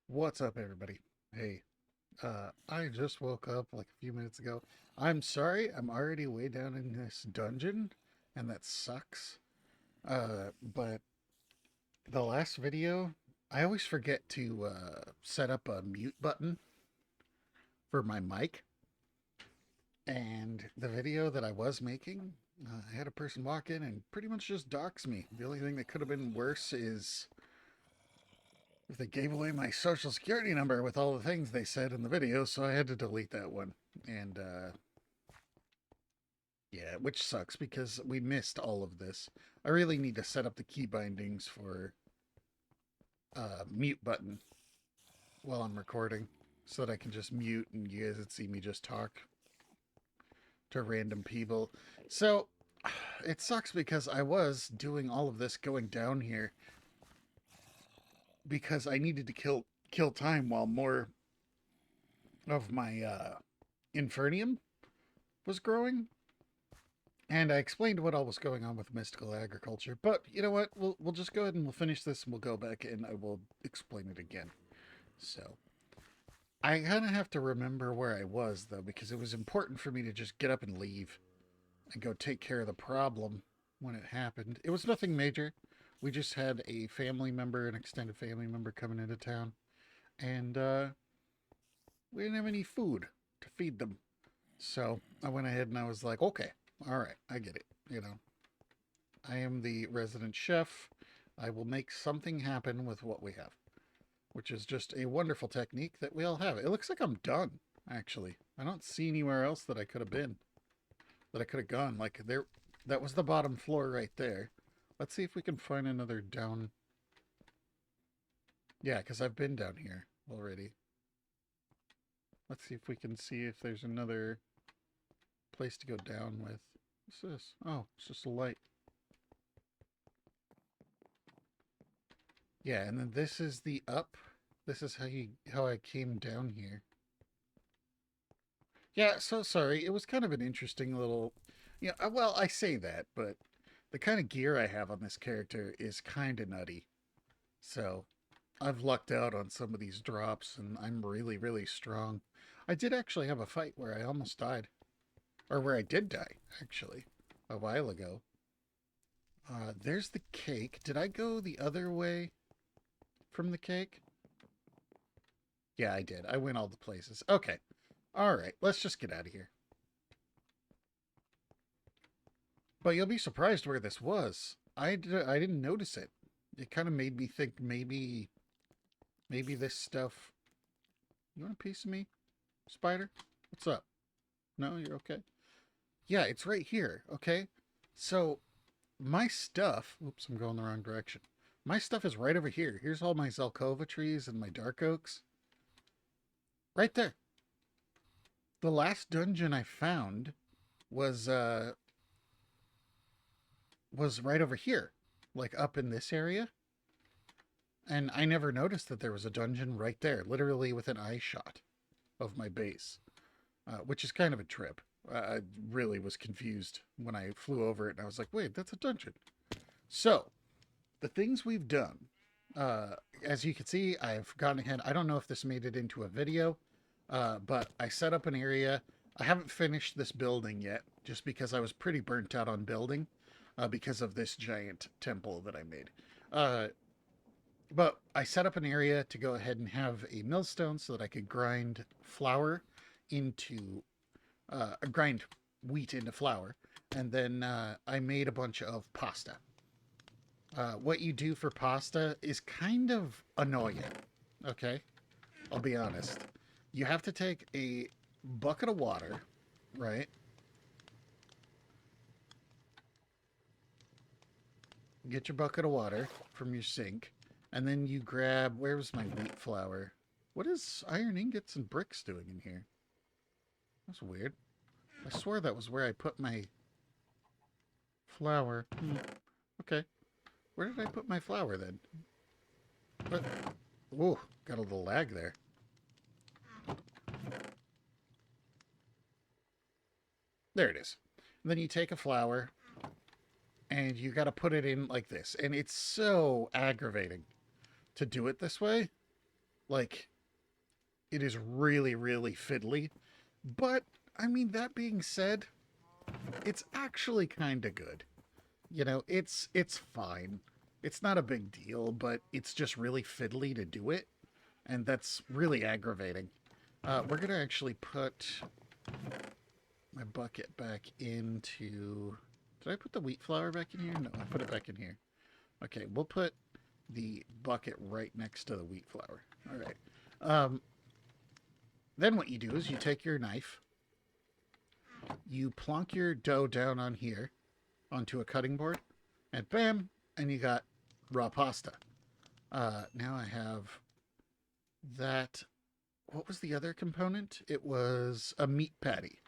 What's up, everybody? Hey, I just woke up like a few minutes ago. I'm sorry, I'm already way down in this dungeon, and that sucks. But the last video, I always forget to set up a mute button for my mic. And the video that I was making, I had a person walk in and pretty much just dox me. The only thing that could have been worse is if they gave away my social security number with all the things they said in the video, so I had to delete that one. And yeah, which sucks because we missed all of this. I really need to set up the key bindings for mute button while I'm recording so that I can just mute and you guys would see me just talk to random people. So it sucks because I was doing all of this going down here because I needed to kill time while more of my Infernium was growing. And I explained what all was going on with mystical agriculture. But you know what? We'll just go ahead and we'll finish this and we'll go back and I will explain it again. So I kind of have to remember where I was though, because it was important for me to just get up and leave and go take care of the problem when it happened. It was nothing major. We just had a family member, an extended family member coming into town, and we didn't have any food to feed them. So I went ahead and I was like, okay, all right, I get it. I am the resident chef. I will make something happen with what we have, which is just a wonderful technique that we all have. It looks like I'm done, actually. I don't see anywhere else that I could have been, that I could have gone. Like, there, that was the bottom floor right there. Let's see if we can find another down. Yeah, because I've been down here already. Let's see if we can see if there's another place to go down with. What's this? Oh, it's just a light. Yeah, and then this is the up. This is how I came down here. Yeah, so sorry. It was kind of an interesting little, well, I say that, but the kind of gear I have on this character is kind of nutty. So I've lucked out on some of these drops, and I'm really, really strong. I did actually have a fight where I almost died, or where I did die, actually, a while ago. There's the cake. Did I go the other way from the cake? Yeah, I did. I went all the places. Okay. All right. Let's just get out of here. But you'll be surprised where this was. I didn't notice it. It kind of made me think maybe this stuff. You want a piece of me, spider? What's up? No, you're okay. Yeah, it's right here. Okay. So my stuff. Oops, I'm going the wrong direction. My stuff is right over here. Here's all my Zelkova trees and my dark oaks. Right there. The last dungeon I found was uh was right over here, like up in this area. And I never noticed that there was a dungeon right there, literally within eye shot of my base, which is kind of a trip. I really was confused when I flew over it and I was like, wait, that's a dungeon. So, the things we've done, uh, as you can see, I've gone ahead. I don't know if this made it into a video, but I set up an area. I haven't finished this building yet, just because I was pretty burnt out on building because of this giant temple that I made. Uh, but I set up an area to go ahead and have a millstone so that I could grind flour into grind wheat into flour, and then I made a bunch of pasta. What you do for pasta is kind of annoying. Okay, I'll be honest. You have to take a bucket of water, right? Get your bucket of water from your sink, and then you grab. Where's my wheat flour? What is iron ingots and bricks doing in here? That's weird. I swear that was where I put my flour. Okay. Where did I put my flour then? What? Whoa, got a little lag there. There it is. And then you take a flour and you got to put it in like this. And it's so aggravating to do it this way. Like, it is really, really fiddly. But, I mean, that being said, it's actually kind of good. You know, it's fine. It's not a big deal, but it's just really fiddly to do it, and that's really aggravating. We're gonna actually put my bucket back into. Did I put the wheat flour back in here? No, I put it back in here. Okay, we'll put the bucket right next to the wheat flour. All right. Um, then what you do is you take your knife, you plonk your dough down on here onto a cutting board, and bam, and you got raw pasta. Now I have that. What was the other component? It was a meat patty.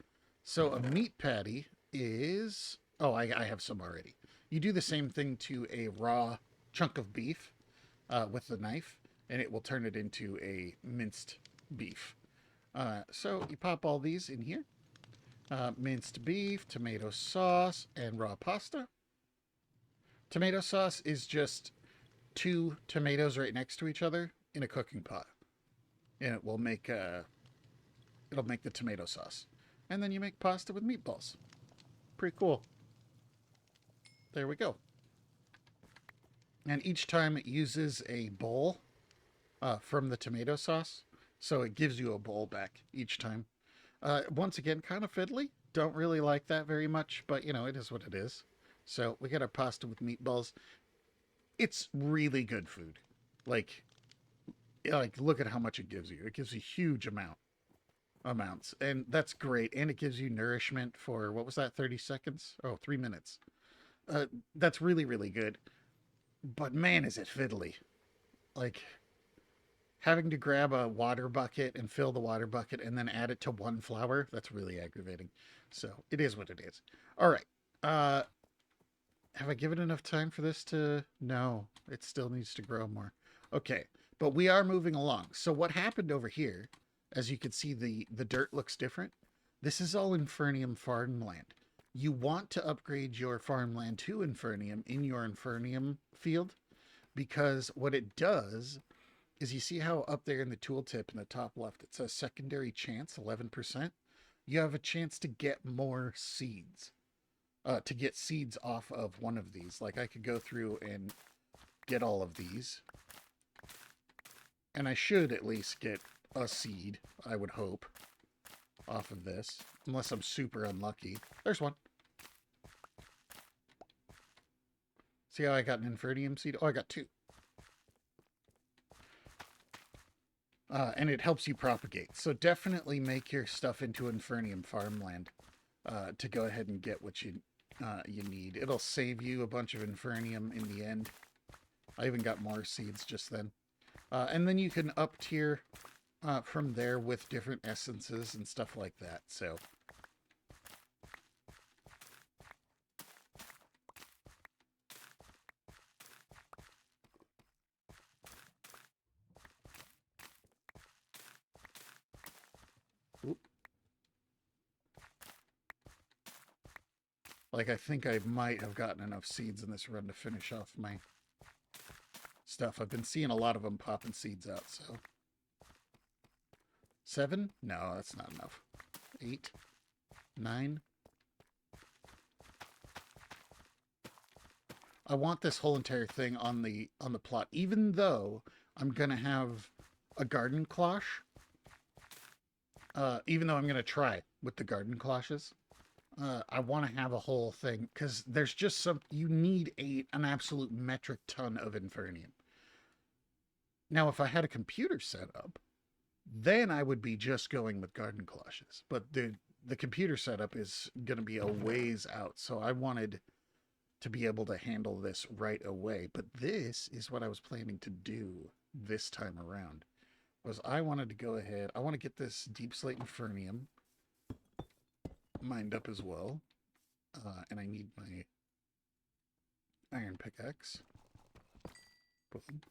So a meat patty is. Oh, I have some already. You do the same thing to a raw chunk of beef with the knife, and it will turn it into a minced beef. So you pop all these in here. Minced beef, tomato sauce, and raw pasta. Tomato sauce is just two tomatoes right next to each other in a cooking pot, and it'll make the tomato sauce. And then you make pasta with meatballs. Pretty cool. There we go. And each time it uses a bowl from the tomato sauce, so it gives you a bowl back each time. Once again, kind of fiddly. Don't really like that very much, but you know, it is what it is. So we got our pasta with meatballs. It's really good food. Like, look at how much it gives you. It gives you huge amounts, and that's great. And it gives you nourishment for what was that? 30 seconds? Oh, 3 minutes. That's really really good. But man, is it fiddly. Like having to grab a water bucket and fill the water bucket and then add it to one flour, that's really aggravating. So it is what it is. All right. Uh, have I given enough time for this to? No, it still needs to grow more. Okay, but we are moving along. So what happened over here, as you can see, the dirt looks different. This is all Infernium farmland. You want to upgrade your farmland to Infernium in your Infernium field because what it does is you see how up there in the tooltip in the top left it says secondary chance 11%. You have a chance to get more seeds. To get seeds off of one of these. Like I could go through and get all of these. And I should at least get a seed, I would hope, off of this. Unless I'm super unlucky. There's one. See how I got an Infernium seed? Oh, I got two. And it helps you propagate. So definitely make your stuff into Infernium farmland to go ahead and get what you need. It'll save you a bunch of Infernium in the end. I even got more seeds just then. And then you can up tier from there with different essences and stuff like that. So Oop. Like I think I might have gotten enough seeds in this run to finish off my stuff. I've been seeing a lot of them popping seeds out, so 7? No, that's not enough. 8, 9. I want this whole entire thing on the plot, even though I'm gonna have a garden cloche. Even though I'm gonna try with the garden cloches, I want to have a whole thing because there's just you need an absolute metric ton of Infernium. Now, if I had a computer set up, then I would be just going with garden cloches. But the computer setup is going to be a ways out, so I wanted to be able to handle this right away. But this is what I was planning to do this time around. Was I wanted to go ahead. I want to get this deep slate Infernium mined up as well. And I need my iron pickaxe. Boom.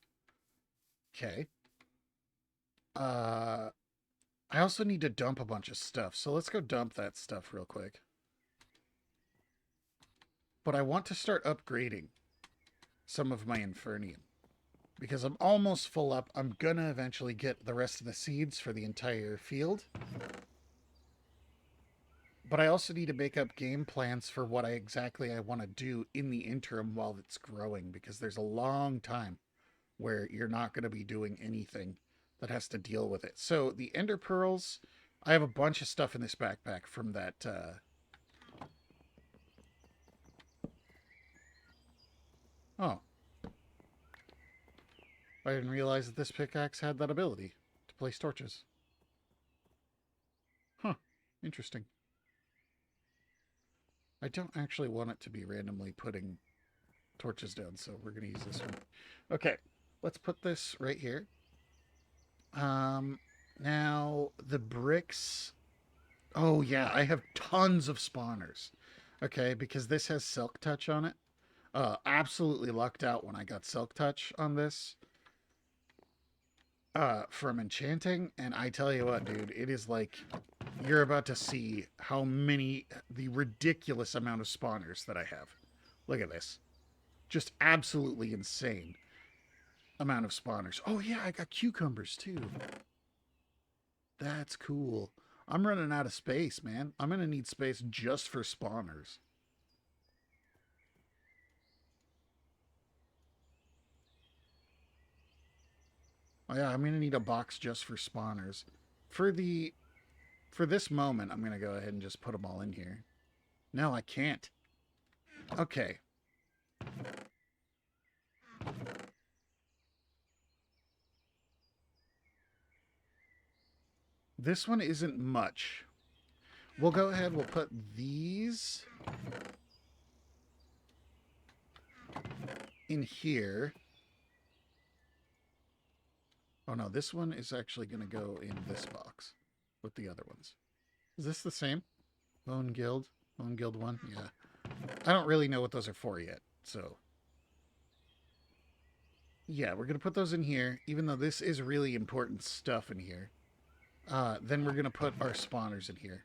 Okay. I also need to dump a bunch of stuff, so let's go dump that stuff real quick. But I want to start upgrading some of my Infernium. because I'm almost full up. I'm gonna eventually get the rest of the seeds for the entire field. But I also need to make up game plans for what exactly I want to do in the interim while it's growing, because there's a long time where you're not going to be doing anything that has to deal with it. So the ender pearls, I have a bunch of stuff in this backpack from that. Oh, I didn't realize that this pickaxe had that ability to place torches. Huh, interesting. I don't actually want it to be randomly putting torches down, so we're going to use this one. Okay, let's put this right here. Now the bricks. Oh yeah, I have tons of spawners. Okay, because this has silk touch on it. Absolutely lucked out when I got silk touch on this. From enchanting, and I tell you what, dude, it is like you're about to see how many the ridiculous amount of spawners that I have. Look at this. Just absolutely insane amount of spawners. Oh yeah, I got cucumbers too. That's cool. I'm running out of space, man. I'm going to need space just for spawners. Oh yeah, I'm going to need a box just for spawners. For the for this moment, I'm going to go ahead and just put them all in here. No, I can't. Okay. This one isn't much. We'll go ahead, we'll put these in here. Oh no, this one is actually going to go in this box with the other ones. Is this the same? Lone Guild? Lone Guild 1? Yeah. I don't really know what those are for yet, so... Yeah, we're going to put those in here, even though this is really important stuff in here. Then we're going to put our spawners in here.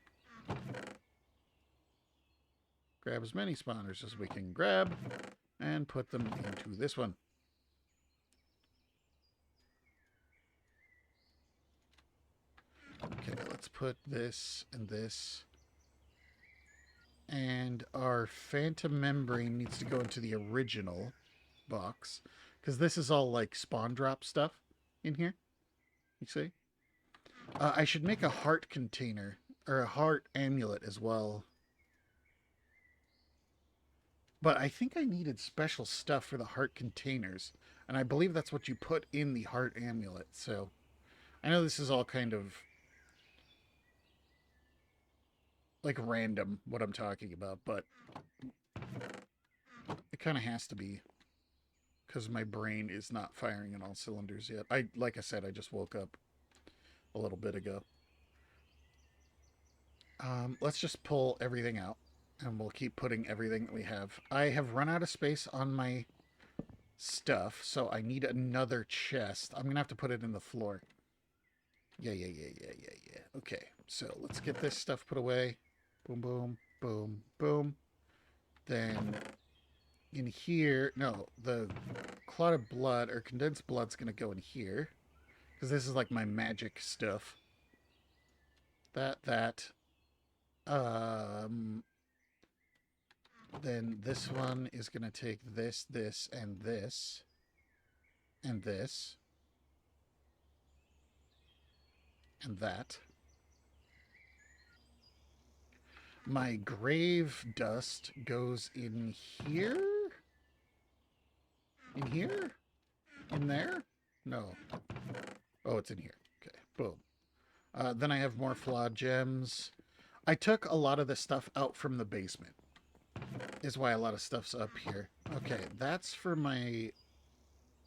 Grab as many spawners as we can grab, and put them into this one. Okay, let's put this and this. And our phantom membrane needs to go into the original box, because this is all like spawn drop stuff in here. You see? I should make a heart container, or a heart amulet as well. But I think I needed special stuff for the heart containers, and I believe that's what you put in the heart amulet. So I know this is all kind of like random what I'm talking about, but it kind of has to be, because my brain is not firing on all cylinders yet. Like I said, I just woke up a little bit ago. Let's just pull everything out, and we'll keep putting everything that we have. I have run out of space on my stuff, so I need another chest. I'm gonna have to put it in the floor. Yeah. Okay, so let's get this stuff put away. Boom, boom, boom, boom. Then in here, no, the clot of blood or condensed blood's gonna go in here, because this is like my magic stuff. That. Then this one is gonna take this, this, and this, and this, and that. My grave dust goes in here? In here? In there? No. Oh, it's in here. Okay, boom. Then I have more flawed gems. I took a lot of the stuff out from the basement, is why a lot of stuff's up here. Okay, that's for my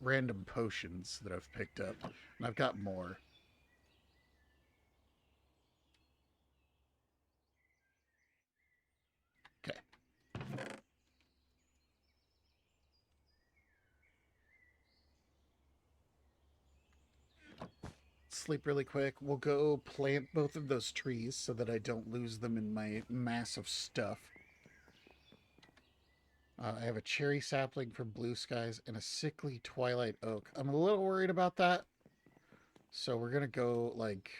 random potions that I've picked up, and I've got more. Okay. Sleep really quick. We'll go plant both of those trees so that I don't lose them in my mass of stuff. I have a cherry sapling from Blue Skies and a sickly twilight oak. I'm a little worried about that. So we're going to go like...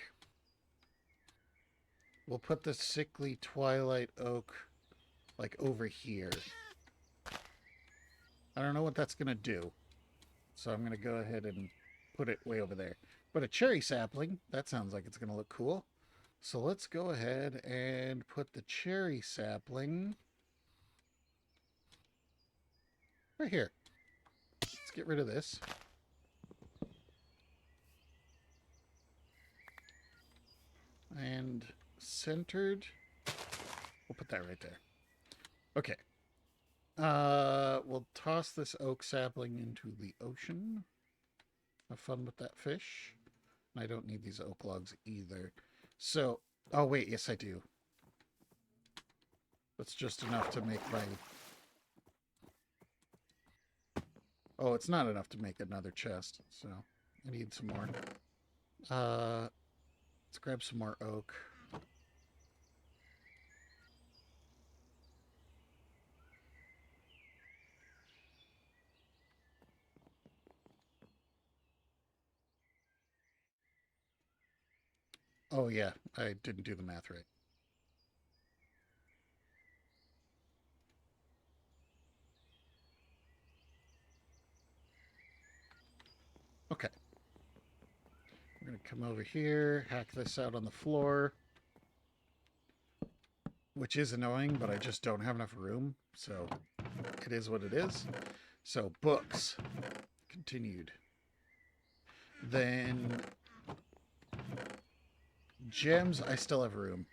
We'll put the sickly twilight oak like over here. I don't know what that's going to do. So I'm going to go ahead and put it way over there. But a cherry sapling, that sounds like it's going to look cool. So let's go ahead and put the cherry sapling right here. Let's get rid of this. And centered. We'll put that right there. Okay. We'll toss this oak sapling into the ocean. Have fun with that fish. I don't need these oak logs either. So, oh wait, yes I do. That's just enough to make my... Oh, it's not enough to make another chest, so I need some more. Let's grab some more oak. Oh yeah, I didn't do the math right. Okay. We're going to come over here, hack this out on the floor. Which is annoying, but I just don't have enough room, so it is what it is. So, books. Continued. Then, gems, I still have room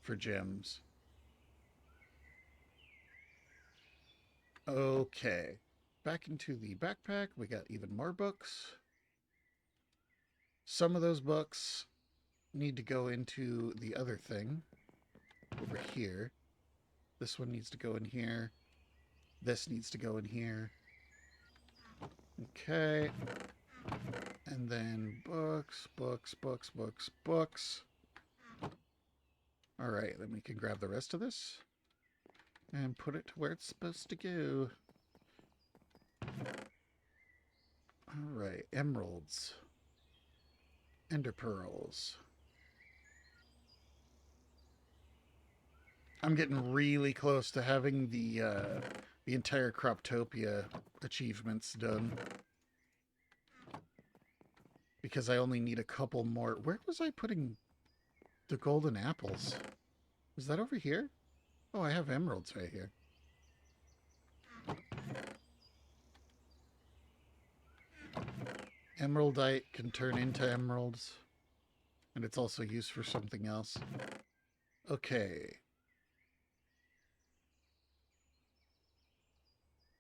for gems. Okay. Back into the backpack, we got even more books. Some of those books need to go into the other thing over here. This one needs to go in here. This needs to go in here. Okay. And then books, books, books, books, books. All right, then we can grab the rest of this and put it to where it's supposed to go. All right, emeralds. Ender pearls. I'm getting really close to having the entire Croptopia achievements done. Because I only need a couple more. Where was I putting the golden apples? Was that over here? Oh, I have emeralds right here. Emeraldite can turn into emeralds. And it's also used for something else. Okay.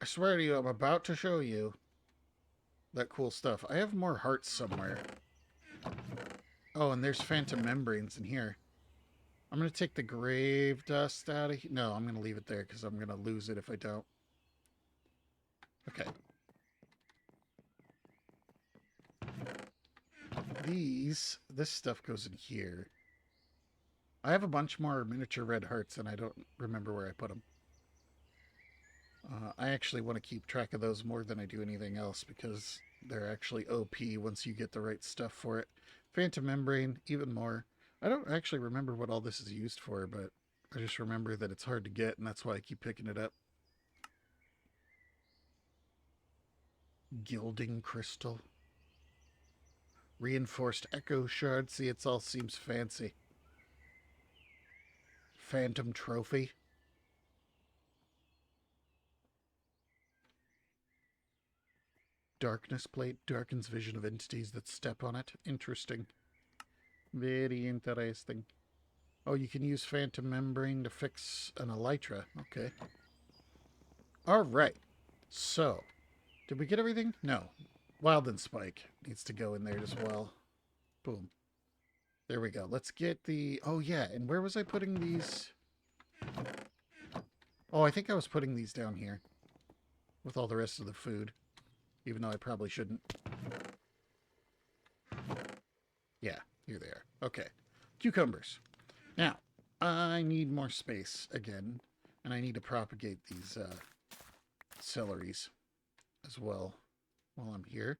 I swear to you, I'm about to show you that cool stuff. I have more hearts somewhere. Oh, and there's phantom membranes in here. I'm going to take the grave dust out of here. No, I'm going to leave it there because I'm going to lose it if I don't. Okay. This stuff goes in here. I have a bunch more miniature red hearts and I don't remember where I put them. I actually want to keep track of those more than I do anything else because they're actually OP once you get the right stuff for it. Phantom membrane, even more. I don't actually remember what all this is used for, but I just remember that it's hard to get and that's why I keep picking it up. Gilding crystal. Reinforced echo shard. See, it all seems fancy. Phantom trophy. Darkness plate darkens vision of entities that step on it. Interesting. Very interesting. Oh, you can use phantom membrane to fix an elytra. Okay. All right. So, did we get everything? No. Wildland Spike needs to go in there as well. Boom. There we go. Let's get the... Oh, yeah. And where was I putting these? Oh, I think I was putting these down here with all the rest of the food, even though I probably shouldn't. Yeah, here they are. Okay. Cucumbers. Now, I need more space again. And I need to propagate these celeries as well while I'm here.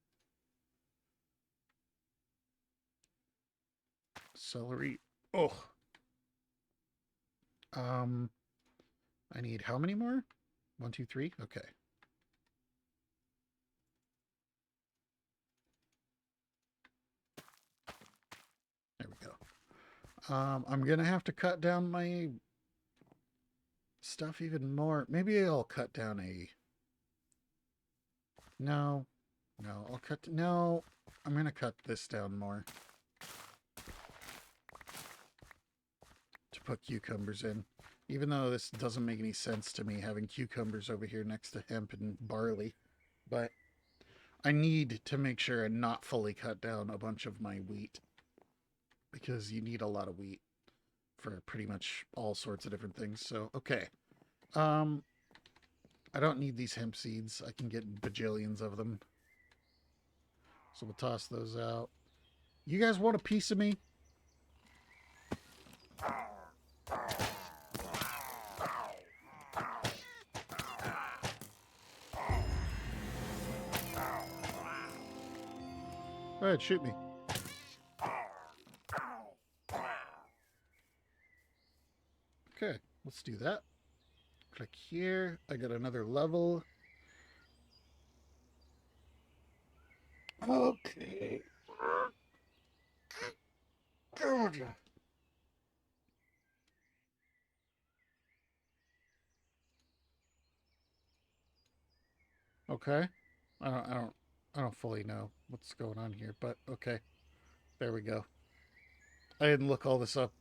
Celery. Oh. I need how many more? 1, 2, 3. Okay. There we go. I'm gonna have to cut down my stuff even more. Maybe I'll cut down a. No, no. I'll cut. No, I'm gonna cut this down more to put cucumbers in. Even though this doesn't make any sense to me having cucumbers over here next to hemp and barley, but I need to make sure and not fully cut down a bunch of my wheat because you need a lot of wheat for pretty much all sorts of different things. So, okay. I don't need these hemp seeds. I can get bajillions of them. So we'll toss those out. You guys want a piece of me? Go ahead, shoot me. Okay, let's do that. Click here. I got another level. Okay. God. Okay. I don't fully know what's going on here, but okay. There we go. I didn't look all this up.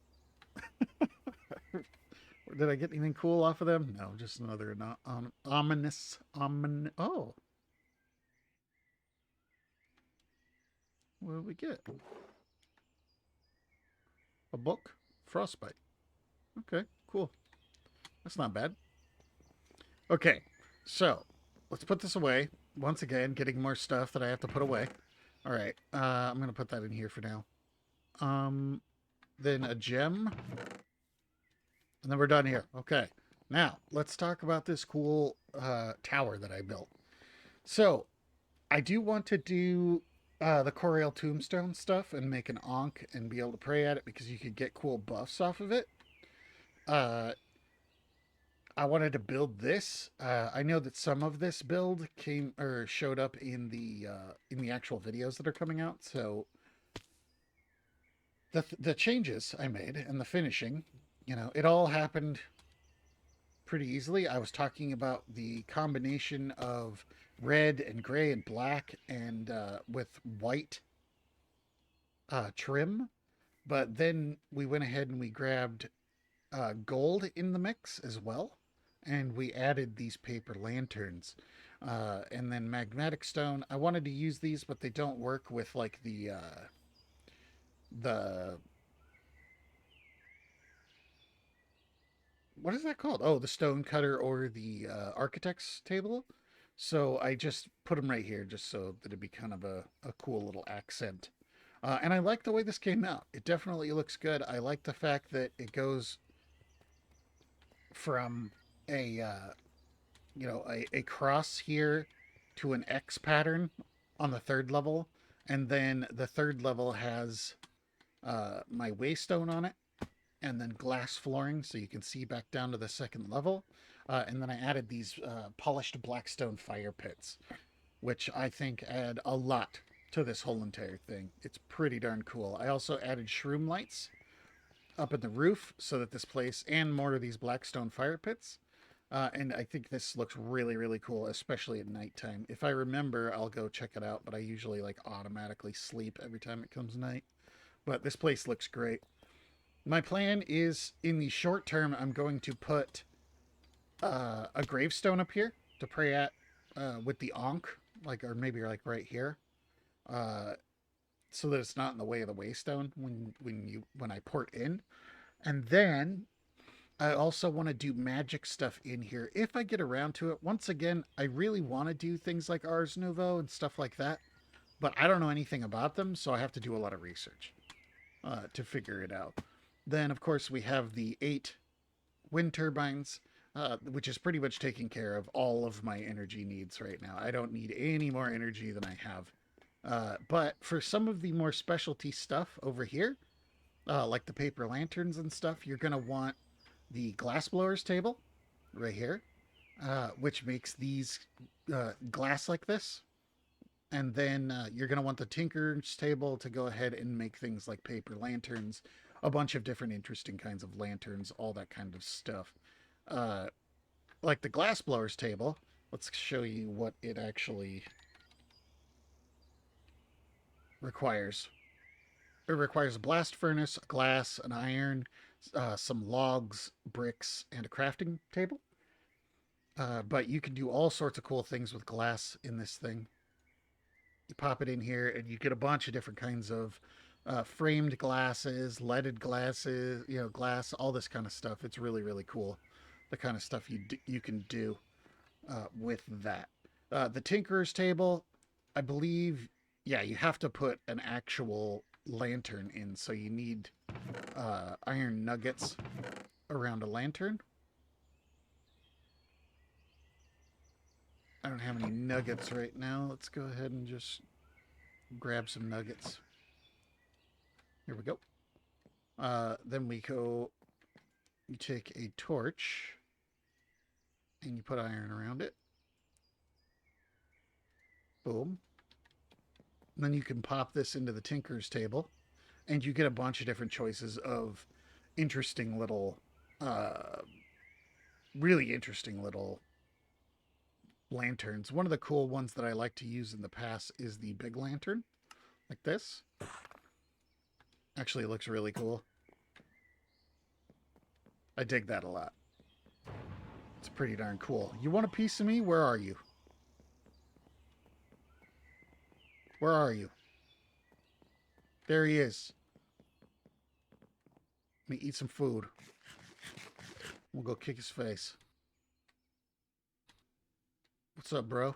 Did I get anything cool off of them? No, just another ominous. Oh, what did we get? A book? Frostbite. Okay, cool. That's not bad. Okay, so let's put this away. Once again, getting more stuff that I have to put away. All right, I'm going to put that in here for now. Then a gem. And then we're done here. Okay. Now, let's talk about this cool tower that I built. So, I do want to do the Coriel Tombstone stuff and make an Ankh and be able to pray at it because you could get cool buffs off of it. I wanted to build this. I know that some of this build came or showed up in the actual videos that are coming out. So the changes I made and the finishing, it all happened pretty easily. I was talking about the combination of red and gray and black and with white trim. But then we went ahead and we grabbed gold in the mix as well. And we added these paper lanterns. And then magmatic stone. I wanted to use these, but they don't work with like the what is that called? Oh, the stone cutter or the architect's table. So I just put them right here just so that it'd be kind of a cool little accent. And I like the way this came out. It definitely looks good. I like the fact that it goes from a a cross here to an X pattern on the third level, and then the third level has my waystone on it, and then glass flooring so you can see back down to the second level. And then I added these polished blackstone fire pits, which I think add a lot to this whole entire thing. It's pretty darn cool. I also added shroom lights up in the roof so that this place and more of these blackstone fire pits. And I think this looks really, really cool, especially at nighttime. If I remember, I'll go check it out, but I usually like automatically sleep every time it comes night. But this place looks great. My plan is in the short term, I'm going to put a gravestone up here to pray at with the Ankh, or maybe like right here, so that it's not in the way of the waystone when I port in. And then I also want to do magic stuff in here if I get around to it. Once again, I really want to do things like Ars Nouveau and stuff like that, but I don't know anything about them, so I have to do a lot of research to figure it out. Then, of course, we have the 8 wind turbines. which is pretty much taking care of all of my energy needs right now. I don't need any more energy than I have. But for some of the more specialty stuff over here, like the paper lanterns and stuff, you're going to want the glass blowers table right here, which makes these glass like this. And then you're going to want the tinker's table to go ahead and make things like paper lanterns, a bunch of different interesting kinds of lanterns, all that kind of stuff. Uh, like the glass blowers table, let's show you what it actually requires. It requires a blast furnace, a glass, an iron, some logs, bricks, and a crafting table. But you can do all sorts of cool things with glass in this thing. You pop it in here, and you get a bunch of different kinds of framed glasses, leaded glasses, glass, all this kind of stuff. It's really, really cool. The kind of stuff you can do with that. The Tinkerer's table, I believe, yeah, you have to put an actual lantern in, so you need iron nuggets around a lantern. I don't have any nuggets right now. Let's go ahead and just grab some nuggets. Here we go. Then we go, you take a torch and you put iron around it. Boom. And then you can pop this into the Tinker's table and you get a bunch of different choices of interesting little, really interesting little lanterns. One of the cool ones that I like to use in the past is the big lantern, like this. Actually, it looks really cool. I dig that a lot. It's pretty darn cool. You want a piece of me? Where are you? Where are you? There he is. Let me eat some food. We'll go kick his face. What's up, bro?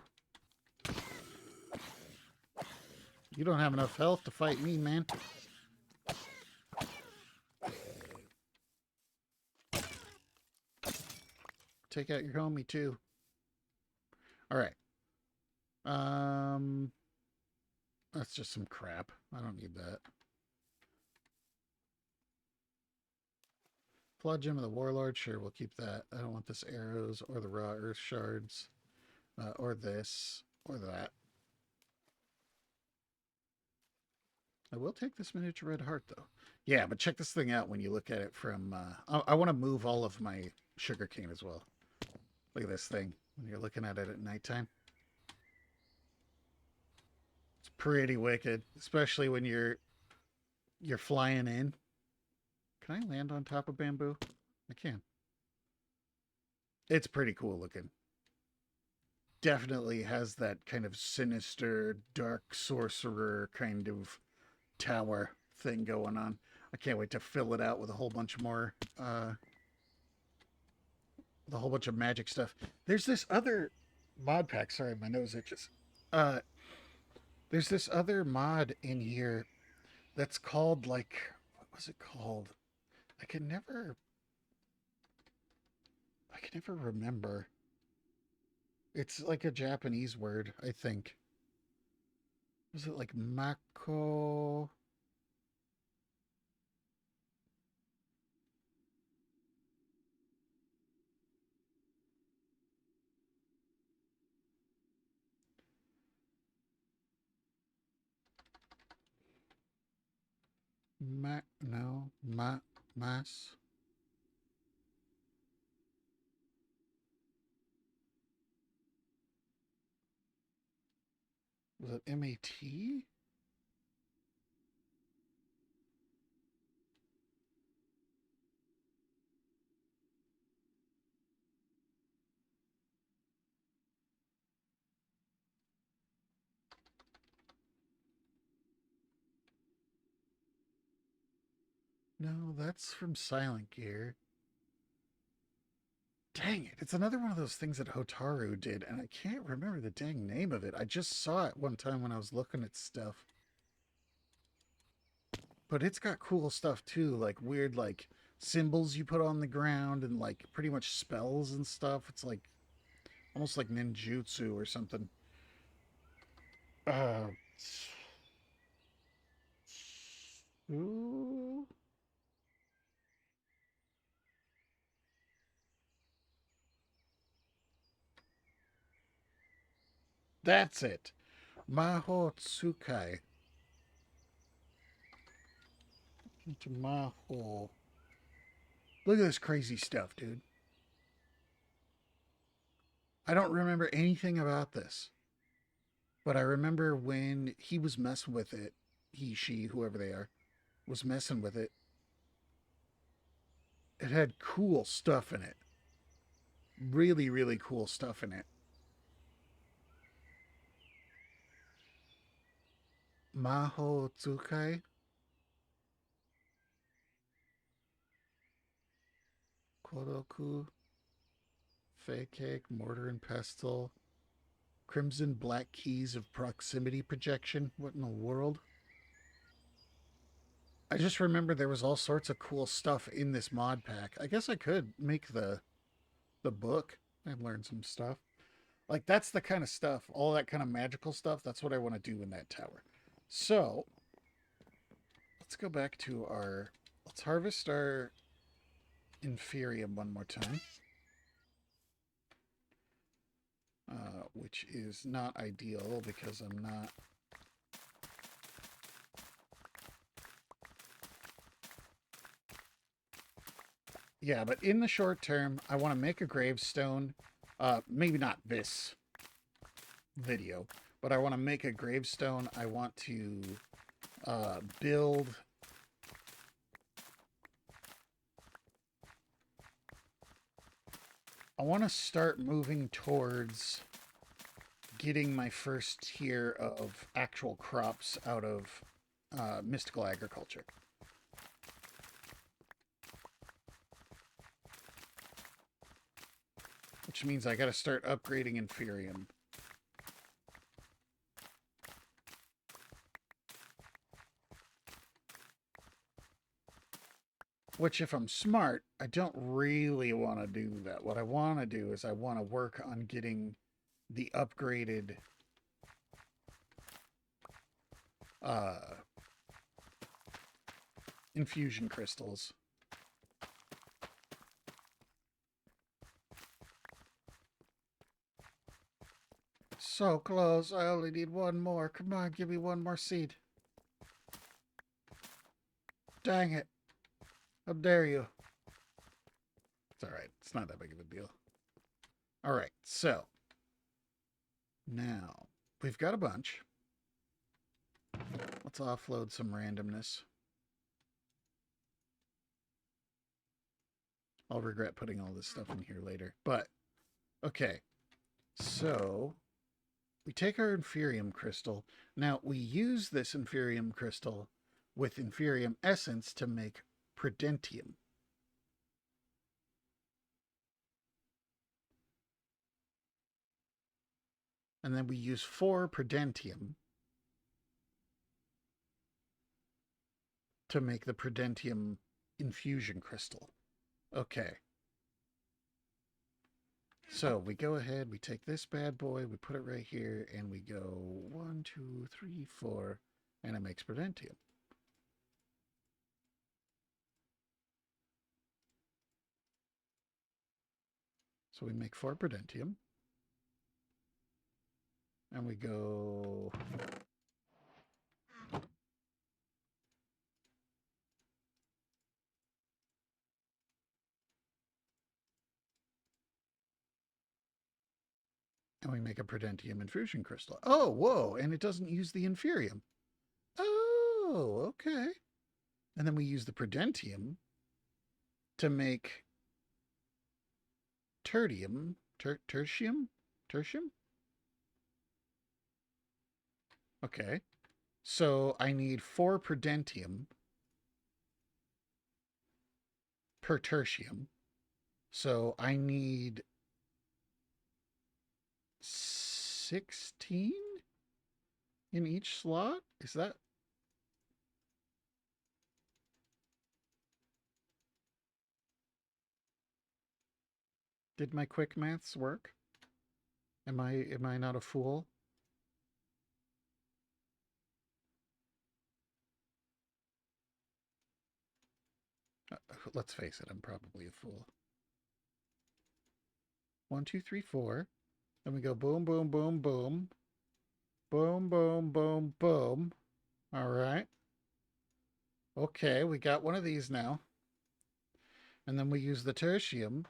You don't have enough health to fight me, man. Take out your homie, too. Alright. That's just some crap. I don't need that. Flawed Gem of the Warlord. Sure, we'll keep that. I don't want this arrows or the raw earth shards. Or this. Or that. I will take this miniature red heart, though. Yeah, but check this thing out when you look at it from... I want to move all of my sugarcane as well. Look at this thing when you're looking at it at nighttime. It's pretty wicked, especially when you're flying in. Can I land on top of bamboo? I can. It's pretty cool looking. Definitely has that kind of sinister, dark sorcerer kind of tower thing going on. I can't wait to fill it out with a whole bunch more, the whole bunch of magic stuff. There's this other mod pack. Sorry, my nose itches. There's this other mod in here that's called, like, what was it called? I can never remember. It's like a Japanese word, I think. Was it like Mako? Mas. Was it M-A-T? No, that's from Silent Gear. Dang it. It's another one of those things that Hotaru did, and I can't remember the dang name of it. I just saw it one time when I was looking at stuff. But it's got cool stuff too, like weird, like symbols you put on the ground and like pretty much spells and stuff. It's like almost like ninjutsu or something. Uh, ooh, that's it. Maho Tsukai. Maho. Look at this crazy stuff, dude. I don't remember anything about this, but I remember when he was messing with it, he, she, whoever they are, was messing with it. It had cool stuff in it. Really, really cool stuff in it. Maho Tsukai. Kodoku. Fake cake. Mortar and pestle. Crimson black keys of proximity projection. What in the world? I just remember there was all sorts of cool stuff in this mod pack. I guess I could make the book and learn some stuff. Like that's the kind of stuff, all that kind of magical stuff. That's what I want to do in that tower. So let's go back to our. Let's harvest our Inferium one more time, which is not ideal because I'm not. Yeah, but in the short term, I want to make a gravestone. Maybe not this video, but I want to make a gravestone. I want to build. I want to start moving towards getting my first tier of actual crops out of mystical agriculture. Which means I got to start upgrading Inferium. Which, if I'm smart, I don't really want to do that. What I want to do is I want to work on getting the upgraded infusion crystals. So close. I only need one more. Come on, give me one more seed. Dang it. How dare you? It's alright. It's not that big of a deal. Alright, so. Now, we've got a bunch. Let's offload some randomness. I'll regret putting all this stuff in here later. But, okay. So, we take our Inferium crystal. Now, we use this Inferium crystal with Inferium essence to make Prudentium. And then we use 4 Prudentium to make the Prudentium infusion crystal. Okay. So we go ahead, we take this bad boy, we put it right here, and we go 1, 2, 3, 4, and it makes Prudentium. So we make 4 Prudentium. And we go... And we make a Prudentium infusion crystal. Oh, whoa, and it doesn't use the Inferium. Oh, okay. And then we use the Prudentium to make Tertium. Tertium? Tertium? Okay. So I need 4 Prudentium per tertium. So I need 16 in each slot? Is that... Did my quick maths work? Am I not a fool? Let's face it, I'm probably a fool. 1, 2, 3, 4. Then we go boom, boom, boom, boom. Boom, boom, boom, boom. All right. Okay, we got one of these now. And then we use the tertium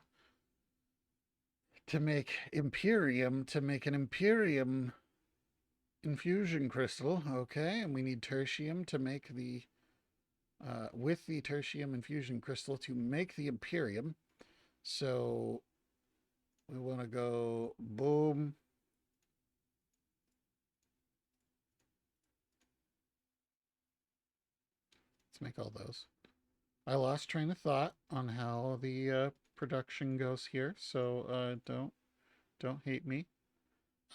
to make Imperium, to make an Imperium infusion crystal. Okay, and we need tertium to make the, with the tertium infusion crystal to make the Imperium. So we want to go boom. Let's make all those. I lost train of thought on how the production goes here, so don't hate me.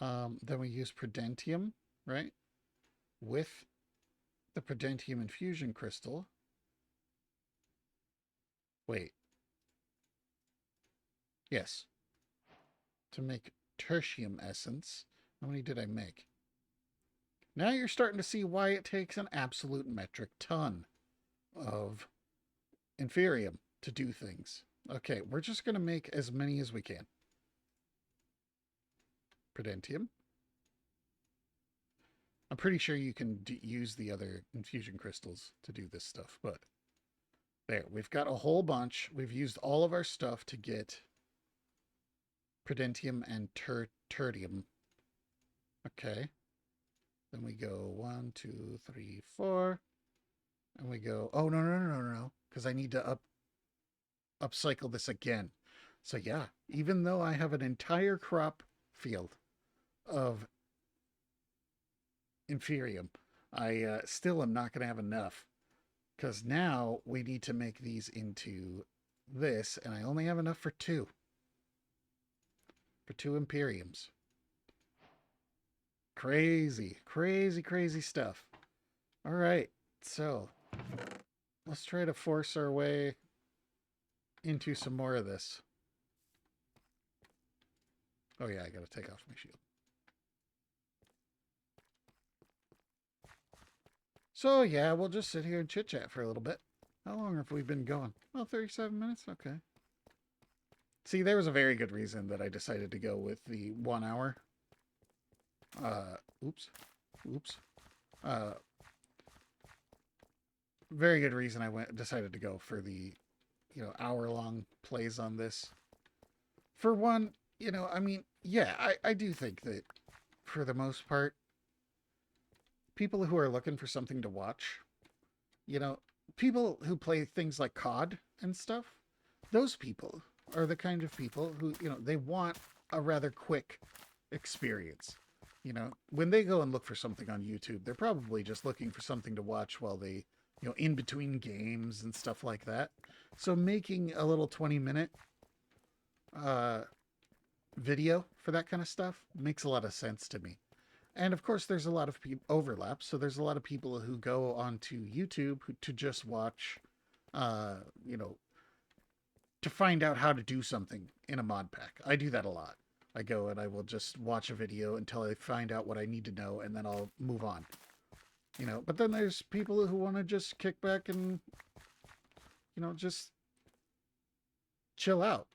Then we use Prudentium, right? With the Prudentium infusion crystal. Wait. Yes. To make tertium essence. How many did I make? Now you're starting to see why it takes an absolute metric ton of Inferium to do things. Okay, we're just going to make as many as we can. Prudentium. I'm pretty sure you can use the other infusion crystals to do this stuff, but there, we've got a whole bunch. We've used all of our stuff to get Prudentium and Tertium. Okay. Then we go 1, 2, 3, 4. And we go, oh, no, because I need to upcycle this again. So yeah, even though I have an entire crop field of Inferium, I still am not going to have enough. Because now we need to make these into this, and I only have enough for 2. For 2 Imperiums. Crazy, crazy, crazy stuff. All right, so let's try to force our way into some more of this. Oh yeah, I gotta take off my shield. So yeah, we'll just sit here and chit chat for a little bit. How long have we been going? Oh, 37 minutes? Okay. See, there was a very good reason that I decided to go with the 1 hour. Oops. Very good reason I decided to go for the, hour-long plays on this. For one, I mean, yeah, I do think that for the most part, people who are looking for something to watch, people who play things like COD and stuff, those people are the kind of people who, they want a rather quick experience. When they go and look for something on YouTube, they're probably just looking for something to watch while they, in between games and stuff like that. So making a little 20-minute video for that kind of stuff makes a lot of sense to me. And of course, there's a lot of overlap. So there's a lot of people who go onto YouTube to just watch, to find out how to do something in a mod pack. I do that a lot. I go and I will just watch a video until I find out what I need to know, and then I'll move on. But then there's people who want to just kick back and, just chill out,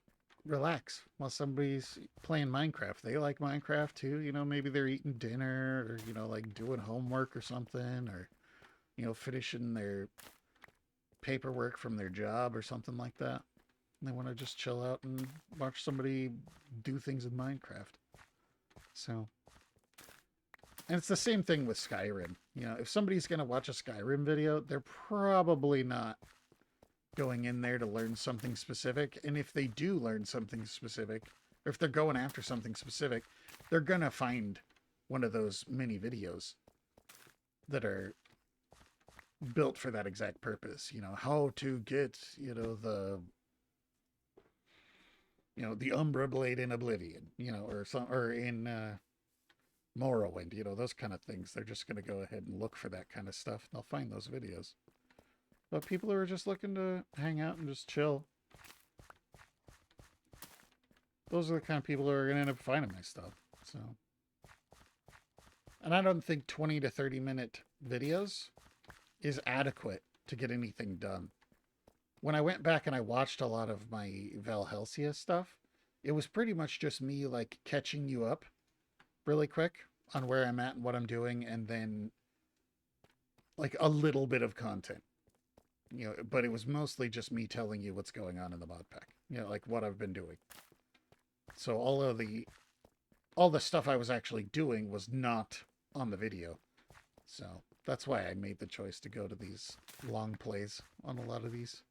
relax while somebody's playing Minecraft. They like Minecraft too. Maybe they're eating dinner or, like doing homework or something, or, finishing their paperwork from their job or something like that. And they want to just chill out and watch somebody do things in Minecraft. So, and it's the same thing with Skyrim. If somebody's going to watch a Skyrim video, they're probably not going in there to learn something specific. And if they do learn something specific, or if they're going after something specific, they're going to find one of those mini videos that are built for that exact purpose. How to get, the Umbra Blade in Oblivion, or in Morrowind, those kind of things. They're just going to go ahead and look for that kind of stuff. They'll find those videos. But people who are just looking to hang out and just chill, those are the kind of people who are going to end up finding my stuff. So, and I don't think 20 to 30-minute videos is adequate to get anything done. When I went back and I watched a lot of my Valhelsia stuff, it was pretty much just me like catching you up really quick on where I'm at and what I'm doing, and then like a little bit of content. But it was mostly just me telling you what's going on in the mod pack. Like what I've been doing. So all the stuff I was actually doing was not on the video. So that's why I made the choice to go to these long plays on a lot of these.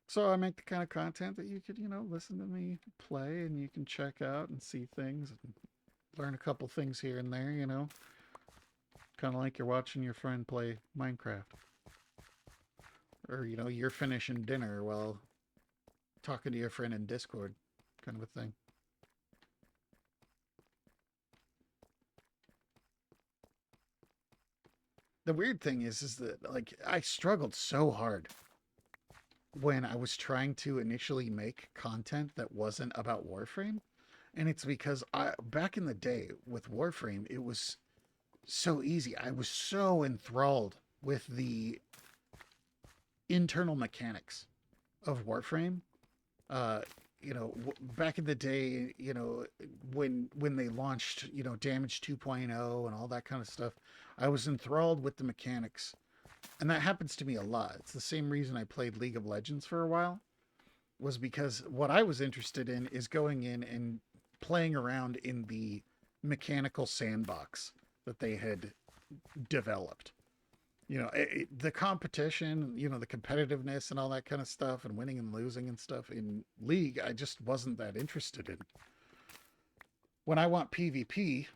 So I make the kind of content that you could, listen to me play, and you can check out and see things and learn a couple things here and there, Kind of like you're watching your friend play Minecraft. Or, you're finishing dinner while talking to your friend in Discord, kind of a thing. The weird thing is that, like, I struggled so hard when I was trying to initially make content that wasn't about Warframe. And it's because back in the day with Warframe, it was so easy. I was so enthralled with the internal mechanics of Warframe. Back in the day, when they launched, Damage 2.0 and all that kind of stuff, I was enthralled with the mechanics. And that happens to me a lot. It's the same reason I played League of Legends for a while, was because what I was interested in is going in and playing around in the mechanical sandbox that they had developed. The competition, the competitiveness and all that kind of stuff, and winning and losing and stuff in League, I just wasn't that interested in. When I want PvP,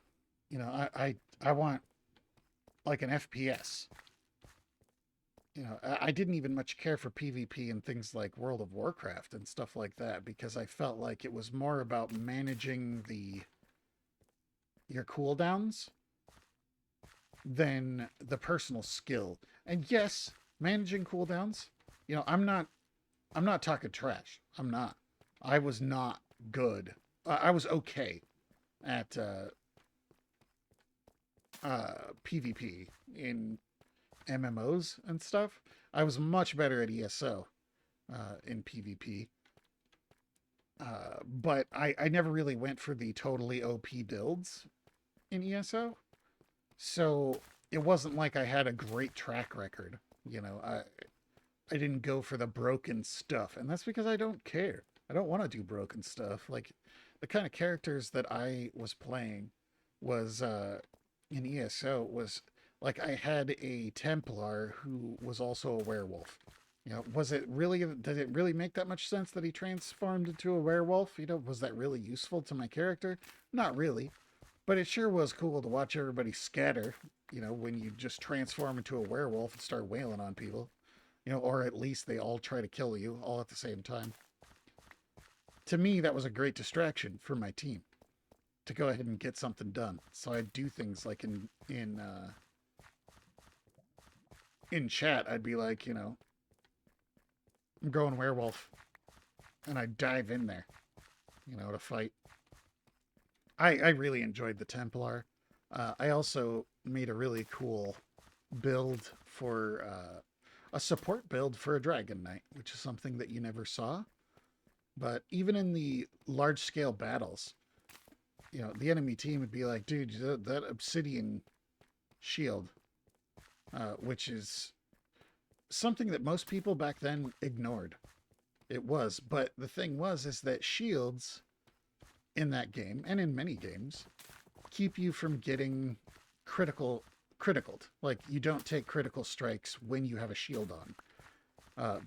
I want like an FPS. I didn't even much care for PvP and things like World of Warcraft and stuff like that, because I felt like it was more about managing your cooldowns than the personal skill. And yes, managing cooldowns, I'm not talking trash. I'm not. I was not good. I was okay at PvP in MMOs and stuff. I was much better at ESO in PvP. But I never really went for the totally OP builds in ESO. So it wasn't like I had a great track record. I didn't go for the broken stuff. And that's because I don't care. I don't want to do broken stuff. Like, the kind of characters that I was playing was in ESO was like I had a Templar who was also a werewolf. Did it really make that much sense that he transformed into a werewolf? Was that really useful to my character? Not really. But it sure was cool to watch everybody scatter, when you just transform into a werewolf and start wailing on people. Or at least they all try to kill you all at the same time. To me, that was a great distraction for my team to go ahead and get something done. So I'd do things like in chat, I'd be like, I'm going werewolf, and I'd dive in there, to fight. I really enjoyed the Templar. I also made a really cool build for a support build for a Dragon Knight, which is something that you never saw. But even in the large scale battles, the enemy team would be like, dude, that obsidian shield, which is something that most people back then ignored. It was. But the thing is that shields in that game, and in many games, keep you from getting criticaled. Like, you don't take critical strikes when you have a shield on.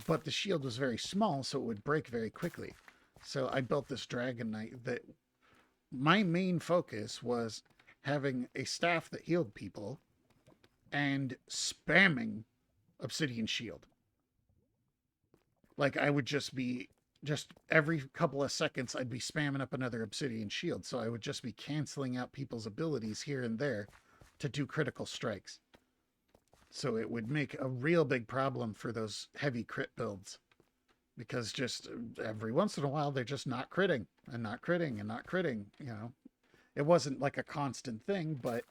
But the shield was very small, so it would break very quickly. So I built this Dragon Knight that my main focus was having a staff that healed people and spamming Obsidian Shield. Like, I would just every couple of seconds, I'd be spamming up another Obsidian Shield. So I would just be canceling out people's abilities here and there to do critical strikes. So it would make a real big problem for those heavy crit builds. because just every once in a while they're just not critting and not critting and not critting. You know, it wasn't like a constant thing, but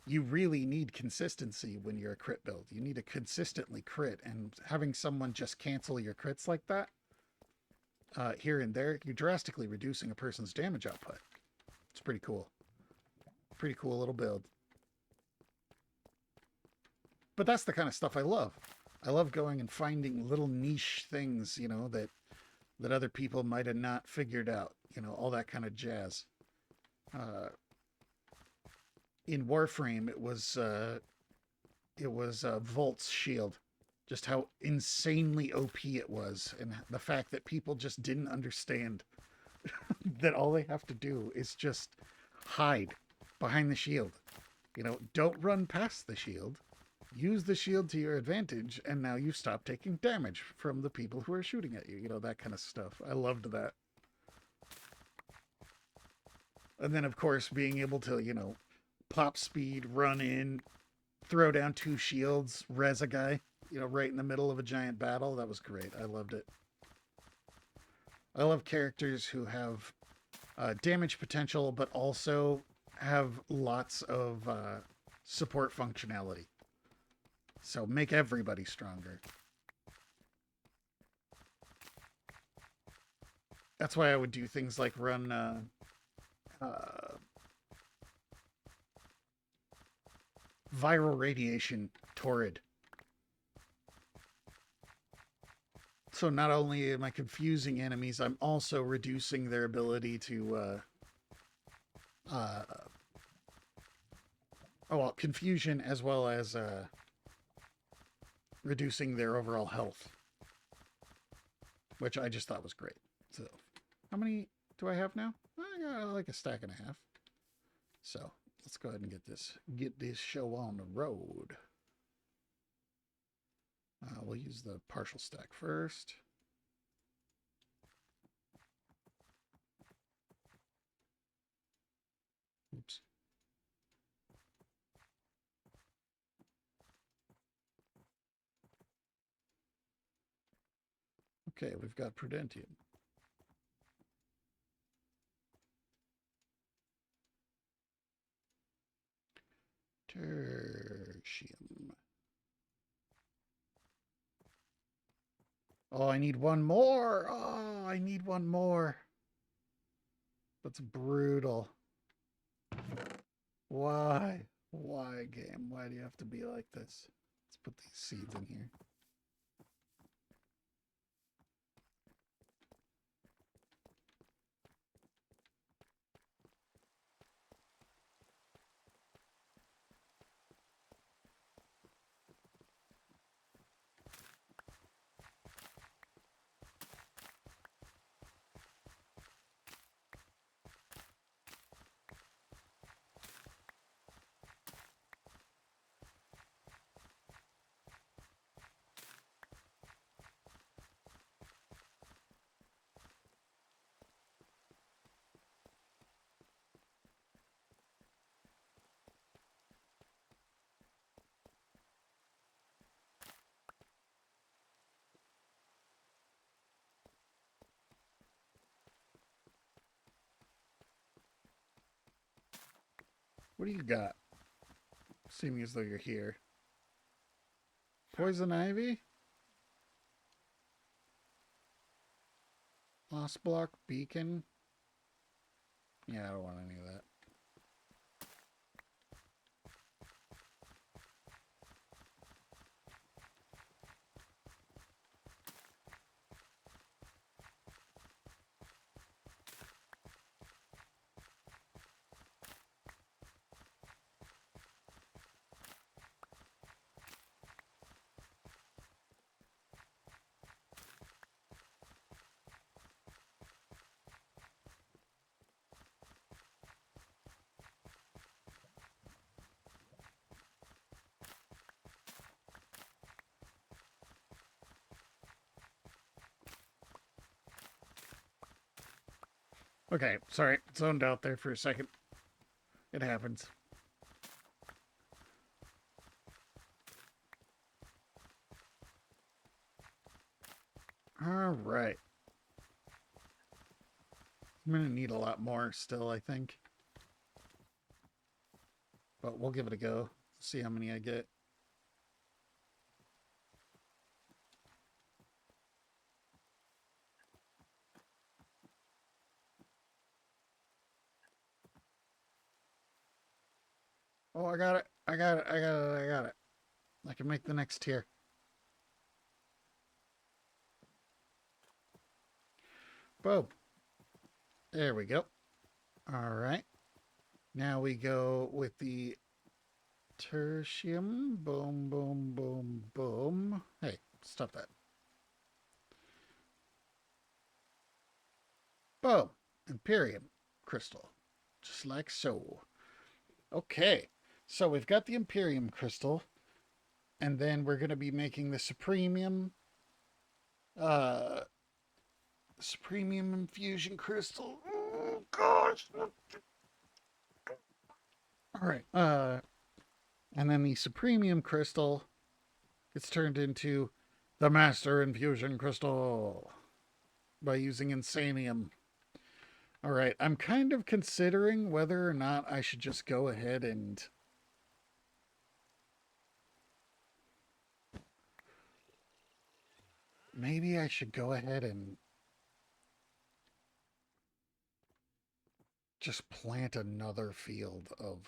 you really need consistency when you're a crit build. You need to consistently crit, and having someone just cancel your crits like that here and there, you're drastically reducing a person's damage output. It's pretty cool. Pretty cool little build. But that's the kind of stuff I love. I love going and finding little niche things, you know, that other people might have not figured out, you know, all that kind of jazz. Uh, in Warframe, it was Volt's shield, just how insanely OP it was, and the fact that people just didn't understand that all they have to do is just hide behind the shield. You know, don't run past the shield. Use the shield to your advantage, and now you stop taking damage from the people who are shooting at you. You know, that kind of stuff. I loved that. And then, of course, being able to, you know, pop speed, run in, throw down two shields, res a guy, you know, right in the middle of a giant battle. That was great. I loved it. I love characters who have damage potential, but also have lots of support functionality. So make everybody stronger. That's why I would do things like run viral radiation Torrid. So not only am I confusing enemies, I'm also reducing their ability to confusion, as well as reducing their overall health, which I just thought was great. So how many do I have now? I got like a stack and a half. So let's go ahead and get this show on the road. We'll use the partial stack first. Oops. Okay, we've got Prudentium. Tertium. Oh, I need one more. Oh, I need one more. That's brutal. Why? Why, game? Why do you have to be like this? Let's put these seeds in here. What do you got? Seeming as though you're here. Poison ivy? Moss block, beacon? Yeah, I don't want any of that. Okay, sorry. Zoned out there for a second. It happens. All right. I'm going to need a lot more still, I think. But we'll give it a go. See how many I get. Oh, I got it. I got it. I got it. I got it. I can make the next tier. Boom. There we go. All right. Now we go with the tertium. Boom, boom, boom, boom. Hey, stop that. Boom. Imperium crystal. Just like so. Okay. So we've got the Imperium crystal. And then we're going to be making the Supremium. Supremium infusion crystal. Oh, gosh. All right. And then the Supremium crystal gets turned into the Master Infusion crystal by using Insanium. All right. I'm kind of considering whether or not I should just go ahead and maybe I should go ahead and just plant another field of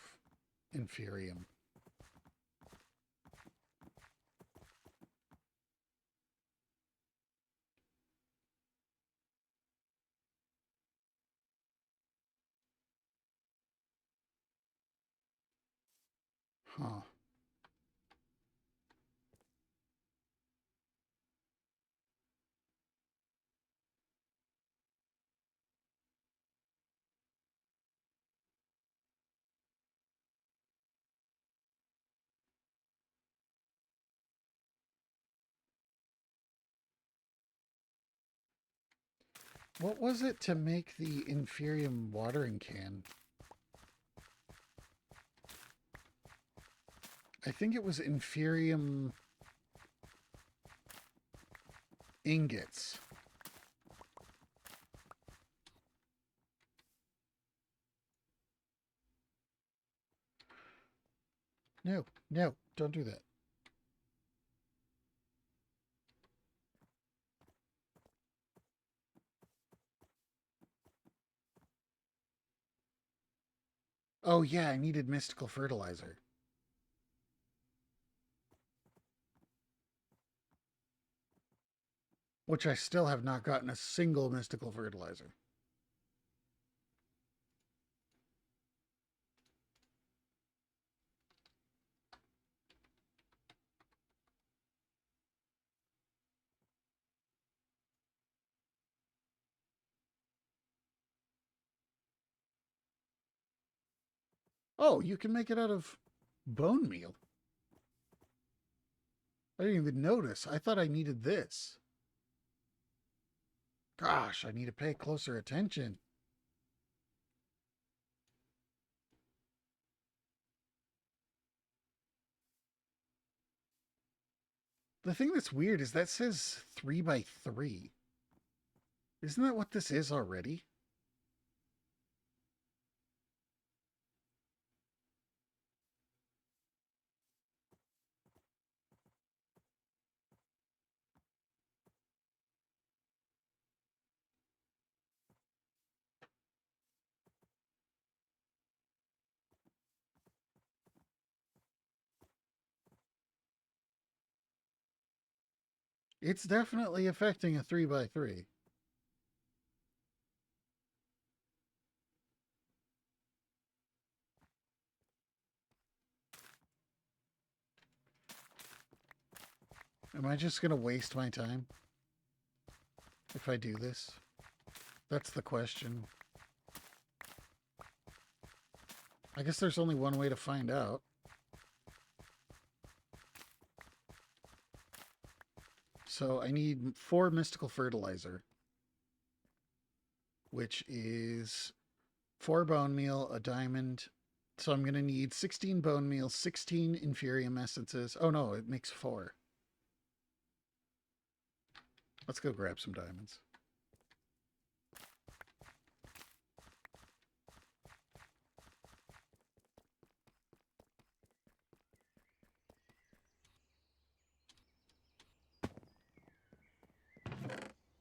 Inferium. Huh. What was it to make the Inferium watering can? I think it was Inferium ingots. No, no, don't do that. Oh, yeah, I needed mystical fertilizer. Which I still have not gotten a single mystical fertilizer. Oh, you can make it out of bone meal. I didn't even notice. I thought I needed this. Gosh, I need to pay closer attention. The thing that's weird is that says 3x3. Isn't that what this is already? It's definitely affecting a 3x3. Am I just going to waste my time if I do this? That's the question. I guess there's only one way to find out. So I need 4 mystical fertilizer, which is 4 bone meal, a diamond. So I'm going to need 16 bone meal, 16 inferium essences. Oh no, it makes 4. Let's go grab some diamonds.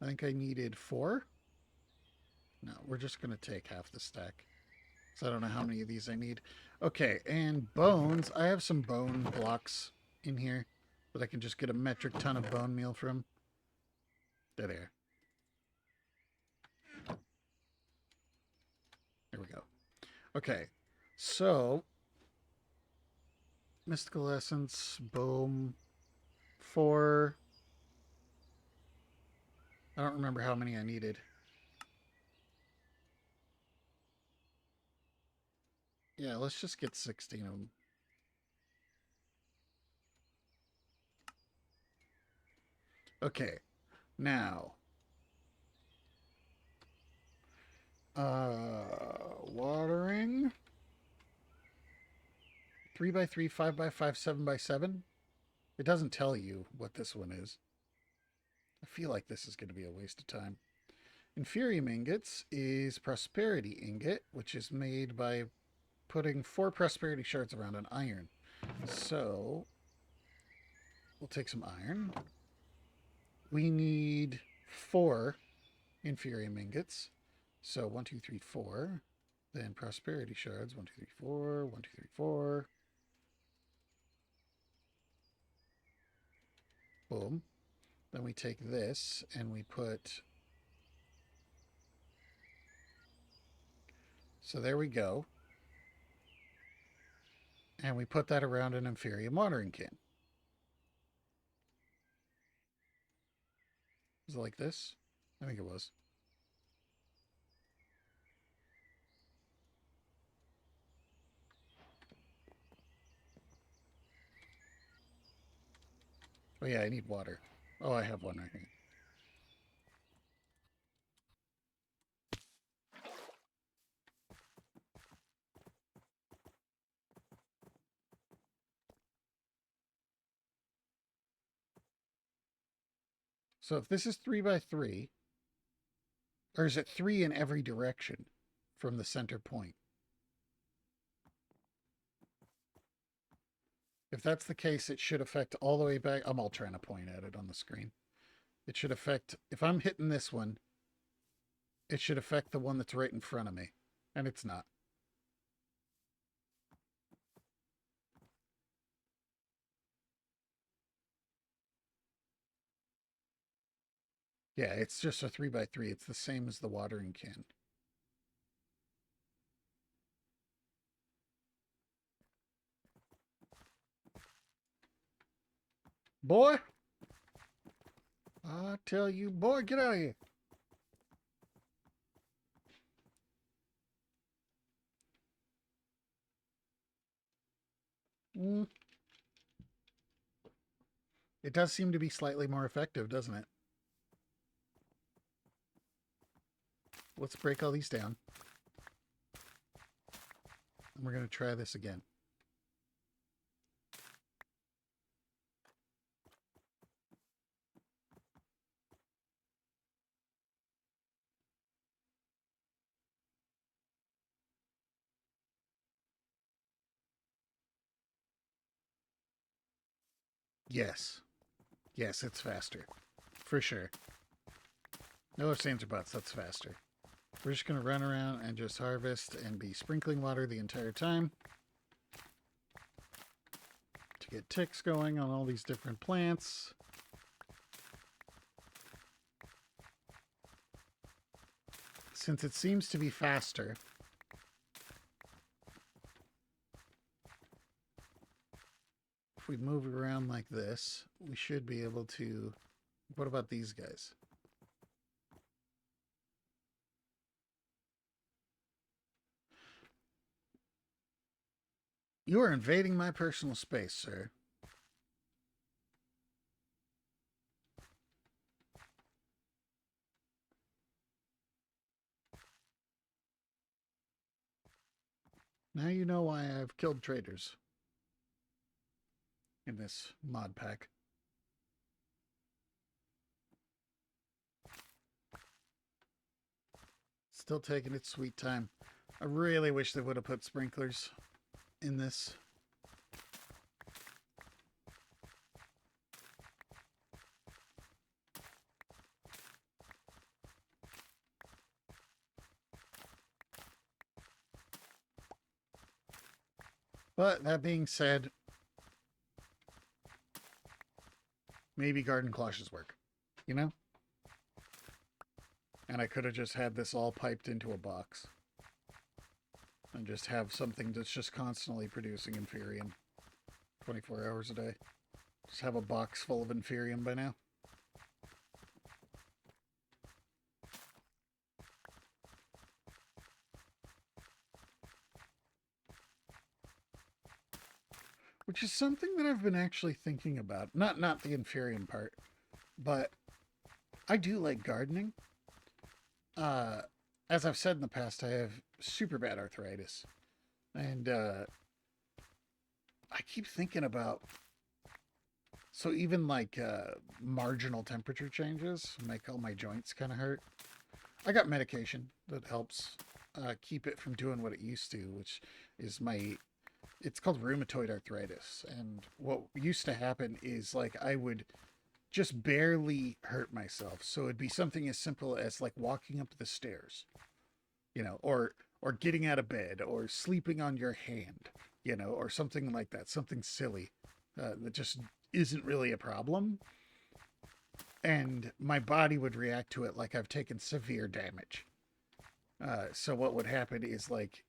I think I needed 4. No, we're just going to take half the stack. So I don't know how many of these I need. Okay, and bones. I have some bone blocks in here that I can just get a metric ton of bone meal from. There, there. There we go. Okay, so mystical essence, boom, 4. I don't remember how many I needed. Yeah, let's just get 16 of them. Okay, now watering 3x3, 5x5, 7x7. It doesn't tell you what this one is. I feel like this is going to be a waste of time. Inferium ingots is prosperity ingot, which is made by putting 4 prosperity shards around an iron. So we'll take some iron. We need 4 inferium ingots. So 1, 2, 3, 4. Then prosperity shards. 1, 2, 3, 4. 1, 2, 3, 4. Boom. Then we take this and we put... So there we go. And we put that around an inferium watering can. Was it like this? I think it was. Oh yeah, I need water. Oh, I have one right here. So if this is 3x3, or is it 3 in every direction from the center point? If that's the case, it should affect all the way back. I'm all trying to point at it on the screen. It should affect, if I'm hitting this one, it should affect the one that's right in front of me. And it's not. Yeah, it's just a 3x3. It's the same as the watering can. Boy! I tell you, boy, get out of here. Mm. It does seem to be slightly more effective, doesn't it? Let's break all these down. And we're going to try this again. Yes. Yes, it's faster. For sure. No ifs, ands, or buts. That's faster. We're just going to run around and just harvest and be sprinkling water the entire time to get ticks going on all these different plants. Since it seems to be faster, if we move it around like this, we should be able to... What about these guys? You are invading my personal space, sir. Now you know why I've killed traitors in this mod pack. Still taking its sweet time. I really wish they would have put sprinklers in this. But that being said, maybe garden cloches work, you know? And I could have just had this all piped into a box. And just have something that's just constantly producing Inferium 24 hours a day. Just have a box full of Inferium by now. Which is something that I've been actually thinking about. Not the Inferium part, but I do like gardening. As I've said in the past, I have super bad arthritis. And I keep thinking about, so even like marginal temperature changes make all my joints kind of hurt. I got medication that helps keep it from doing what it used to, which is it's called rheumatoid arthritis. And what used to happen is like I would just barely hurt myself. So it'd be something as simple as like walking up the stairs, or getting out of bed, or sleeping on your hand, or something like that, something silly that just isn't really a problem. And my body would react to it like I've taken severe damage. So what would happen is like,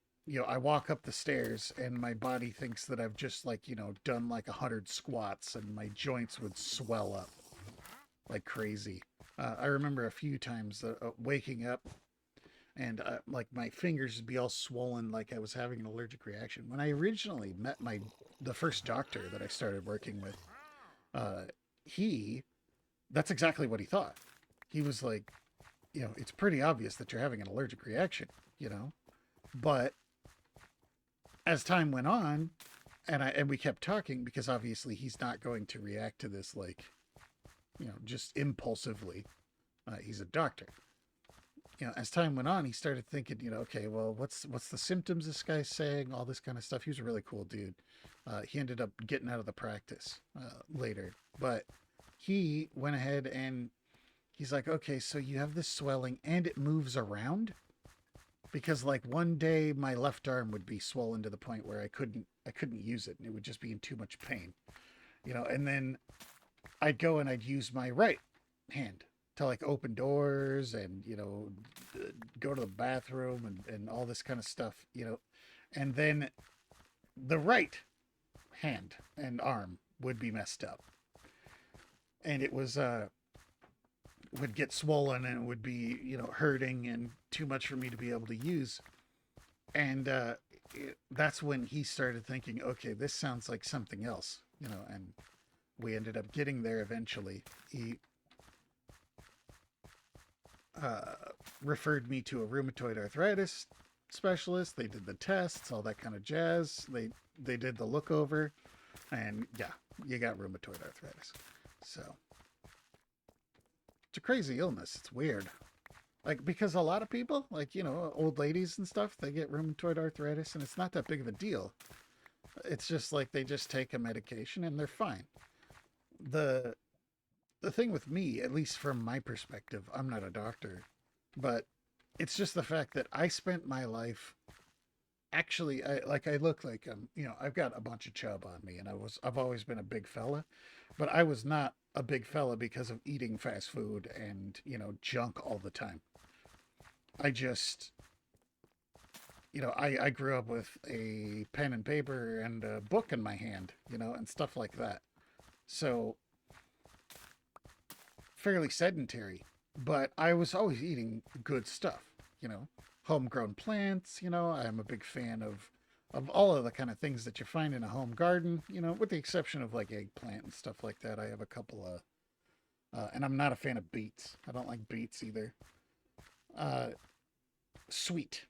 I walk up the stairs and my body thinks that I've just like, done like 100 squats, and my joints would swell up like crazy. I remember a few times waking up and like my fingers would be all swollen like I was having an allergic reaction. When I originally met the first doctor that I started working with, uh, he that's exactly what he thought. He was like, it's pretty obvious that you're having an allergic reaction, but as time went on, and we kept talking, because obviously he's not going to react to this like, just impulsively. He's a doctor. As time went on, he started thinking, okay, well, what's the symptoms this guy's saying? All this kind of stuff. He was a really cool dude. He ended up getting out of the practice later, but he went ahead and he's like, okay, so you have this swelling and it moves around, because like one day my left arm would be swollen to the point where I couldn't use it, and it would just be in too much pain, and then I'd go and I'd use my right hand to like open doors and, go to the bathroom and all this kind of stuff, and then the right hand and arm would be messed up. And it would get swollen, and it would be, hurting and too much for me to be able to use. And that's when he started thinking, okay, this sounds like something else, and we ended up getting there eventually. He referred me to a rheumatoid arthritis specialist. They did the tests, all that kind of jazz. They did the look over, and yeah, you got rheumatoid arthritis. So it's a crazy illness. It's weird. Like, because a lot of people, like, old ladies and stuff, they get rheumatoid arthritis, and it's not that big of a deal. It's just like they just take a medication and they're fine. The the thing with me, at least from my perspective, I'm not a doctor, but it's just the fact that I spent my life actually, I look like I've got a bunch of chub on me, and I've always been a big fella, but I was not a big fella because of eating fast food and junk all the time. I just I grew up with a pen and paper and a book in my hand, and stuff like that. So fairly sedentary, but I was always eating good stuff, homegrown plants. I'm a big fan of all of the kind of things that you find in a home garden, with the exception of like eggplant and stuff like that. I have a couple of, and I'm not a fan of beets. I don't like beets either. Uh, sweet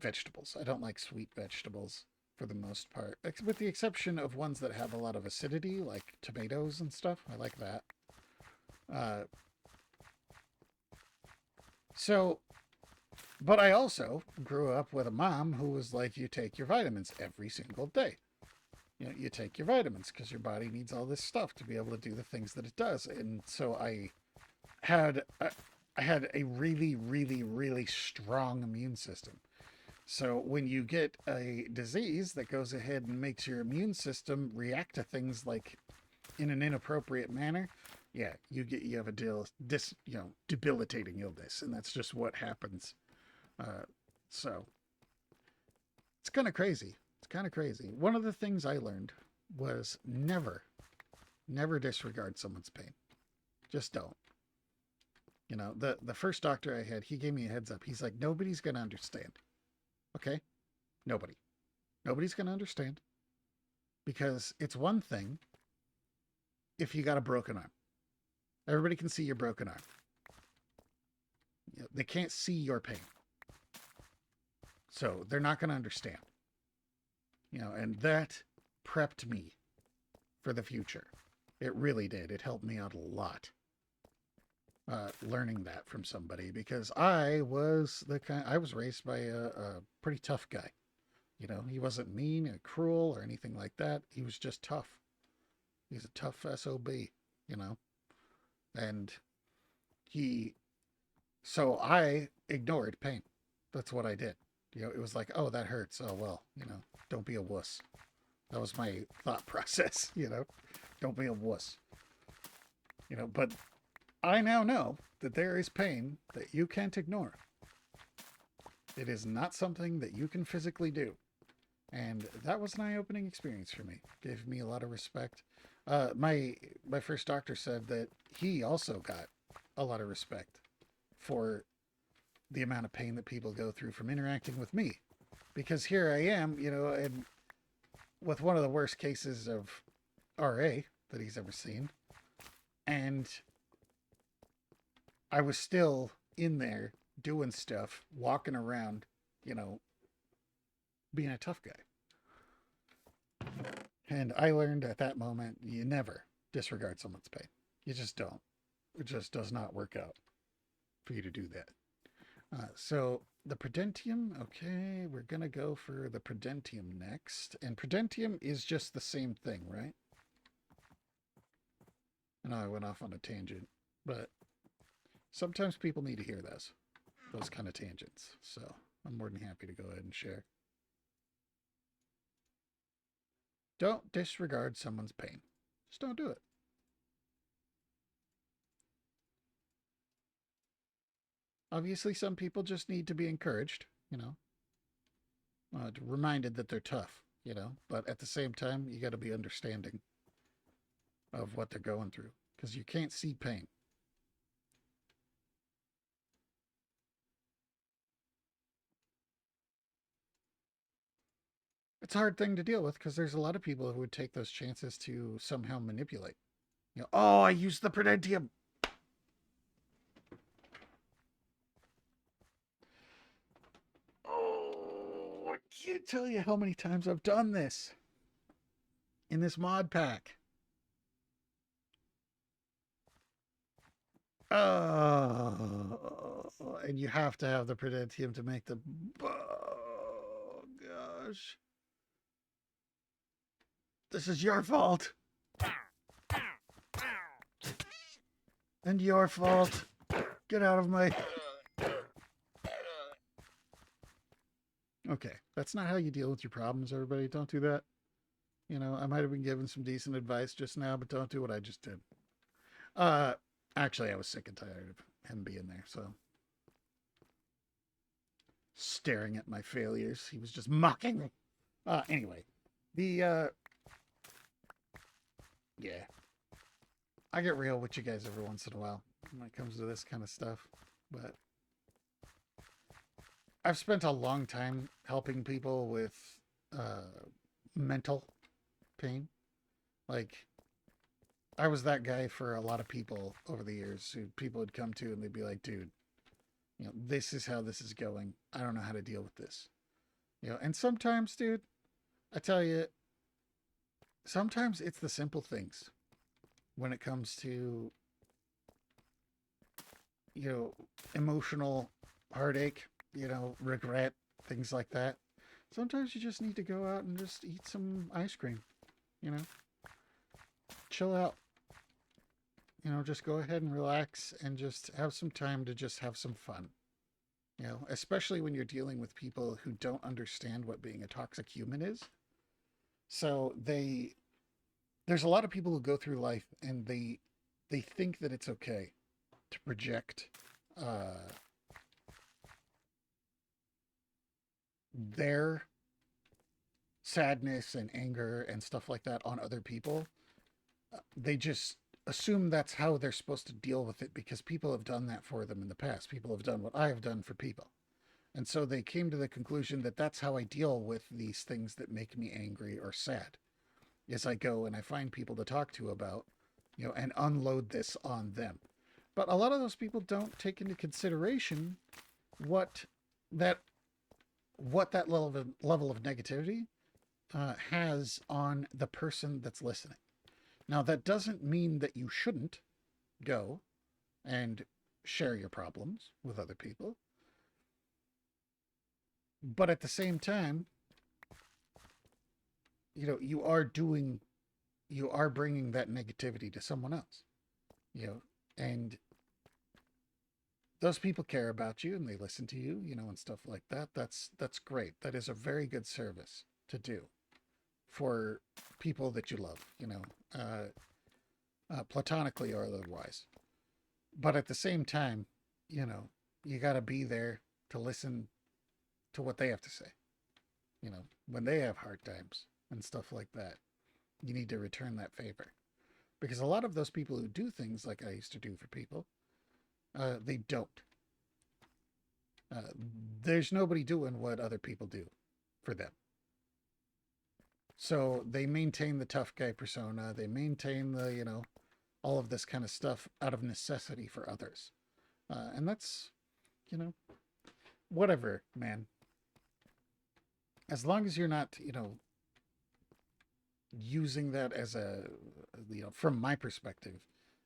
vegetables. I don't like sweet vegetables for the most part, with the exception of ones that have a lot of acidity, like tomatoes and stuff. I like that. Uh, so But I also grew up with a mom who was like, you take your vitamins every single day. You know, you take your vitamins because your body needs all this stuff to be able to do the things that it does. And so had I had a really, really, really strong immune system. So when you get a disease that goes ahead and makes your immune system react to things like in an inappropriate manner, yeah, you have a debilitating illness, and that's just what happens. Uh, so it's kind of crazy. It's kind of crazy. One of the things I learned was never disregard someone's pain. Just don't. You know, the first doctor I had, he gave me a heads up. He's like, nobody's gonna understand. Okay, nobody. Nobody's gonna understand because it's one thing if you got a broken arm. Everybody can see your broken arm. You know, they can't see your pain. So they're not going to understand. You know, and that prepped me for the future. It really did. It helped me out a lot. Learning that from somebody because I was raised by a pretty tough guy. You know, he wasn't mean or cruel or anything like that. He was just tough. He's a tough SOB, you know. And he so I ignored pain. That's what I did. You know, it was like, oh, that hurts. Oh well, you know, don't be a wuss. That was my thought process, you know. Don't be a wuss. You know, but I now know that there is pain that you can't ignore. It is not something that you can physically do. And that was an eye-opening experience for me. Gave me a lot of respect. My first doctor said that he also got a lot of respect for the amount of pain that people go through from interacting with me, because here I am, you know, and with one of the worst cases of RA that he's ever seen, and I was still in there doing stuff, walking around, you know, being a tough guy. And I learned at that moment, you never disregard someone's pain. You just don't. It just does not work out for you to do that. So the Prudentium, okay, we're going to go for the Prudentium next. And Prudentium is just the same thing, right? I know I went off on a tangent, but sometimes people need to hear those kind of tangents. So I'm more than happy to go ahead and share. Don't disregard someone's pain. Just don't do it. Obviously, some people just need to be encouraged, you know, reminded that they're tough, you know, but at the same time, you got to be understanding of what they're going through because you can't see pain. It's a hard thing to deal with because there's a lot of people who would take those chances to somehow manipulate. You know, oh, I used the Prudentium. Oh, I can't tell you how many times I've done this in this mod pack. Oh, and you have to have the Prudentium to make the. Oh, gosh. This is your fault. And your fault. Get out of my. Okay, that's not how you deal with your problems, everybody. Don't do that. You know, I might have been given some decent advice just now, but don't do what I just did. Uh, actually, I was sick and tired of him being there, so staring at my failures. He was just mocking me. Anyway, the yeah, I get real with you guys every once in a while when it comes to this kind of stuff, but I've spent a long time helping people with mental pain. Like, I was that guy for a lot of people over the years who people would come to and they'd be like, dude, you know, this is how this is going. I don't know how to deal with this. You know, and sometimes, dude, I tell you, sometimes it's the simple things when it comes to, you know, emotional heartache. regret, things like that. Sometimes you just need to go out and just eat some ice cream, you know, chill out, just go ahead and relax and just have some time to just have some fun. Especially when you're dealing with people who don't understand what being a toxic human is. So there's a lot of people who go through life and they think that it's okay to project uh, their sadness and anger and stuff like that on other people. They just assume that's how they're supposed to deal with it because people have done that for them in the past. People have done what I have done for people. And so they came to the conclusion that that's how I deal with these things that make me angry or sad. Is I go and I find people to talk to about, and unload this on them. But a lot of those people don't take into consideration what that what that level of negativity has on the person that's listening. Now, that doesn't mean that you shouldn't go and share your problems with other people. But at the same time, you are bringing that negativity to someone else, and those people care about you and they listen to you, and stuff like that. That's great. That is a very good service to do for people that you love, platonically or otherwise. But at the same time, you got to be there to listen to what they have to say. When they have hard times and stuff like that, you need to return that favor. Because a lot of those people who do things like I used to do for people, they don't. Uh, there's nobody doing what other people do for them. So they maintain the tough guy persona. They maintain the, all of this kind of stuff out of necessity for others. And that's, you know, whatever, man. As long as you're not, using that as from my perspective,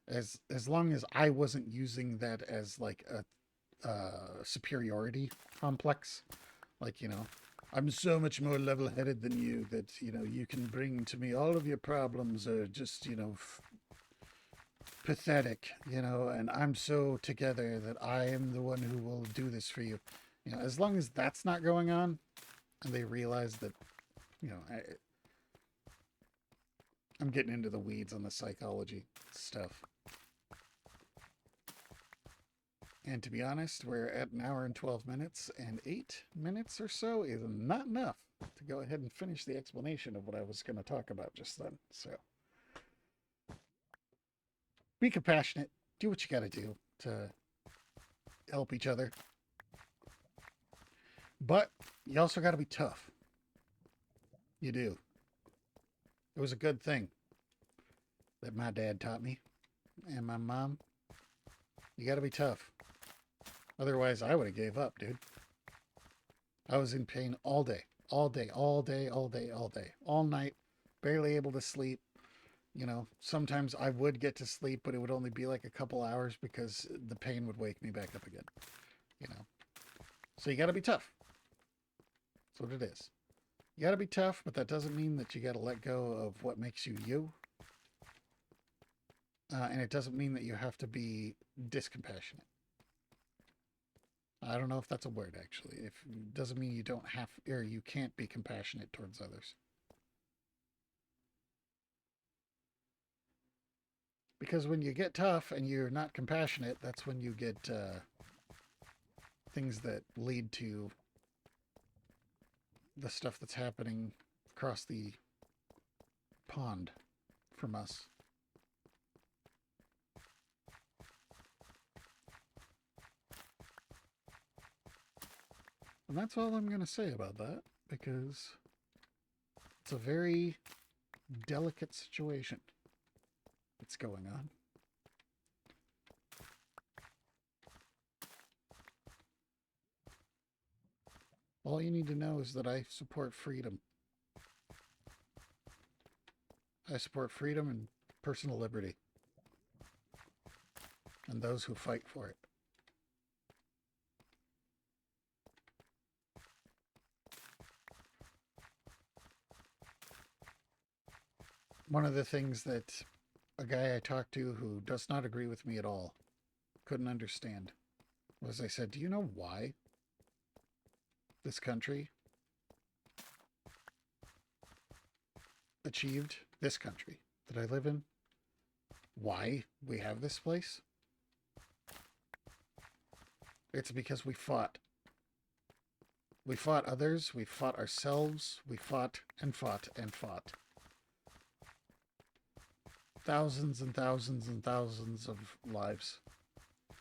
as long as I wasn't using that as like a superiority complex, like, I'm so much more level-headed than you that, you can bring to me all of your problems are just, pathetic, and I'm so together that I am the one who will do this for you. As long as that's not going on and they realize that, I'm getting into the weeds on the psychology stuff. And to be honest, we're at an hour and 12 minutes, and 8 minutes or so is not enough to go ahead and finish the explanation of what I was going to talk about just then. So be compassionate. Do what you got to do to help each other. But you also got to be tough. You do. It was a good thing that my dad taught me and my mom. You got to be tough. Otherwise, I would have gave up, dude. I was in pain all day, all day, all day, all day, all day, all night, barely able to sleep. Sometimes I would get to sleep, but it would only be like a couple hours because the pain would wake me back up again. So you got to be tough. That's what it is. You got to be tough, but that doesn't mean that you got to let go of what makes you you. And it doesn't mean that you have to be discompassionate. I don't know if that's a word, actually. It doesn't mean you don't have, or you can't be compassionate towards others. Because when you get tough and you're not compassionate, that's when you get things that lead to the stuff that's happening across the pond from us. And that's all I'm going to say about that, because it's a very delicate situation that's going on. All you need to know is that I support freedom. I support freedom and personal liberty, and those who fight for it. One of the things that a guy I talked to who does not agree with me at all couldn't understand was I said, do you know why this country achieved this country that I live in? Why we have this place? It's because we fought. We fought others, we fought ourselves, we fought and fought and fought. Thousands and thousands and thousands of lives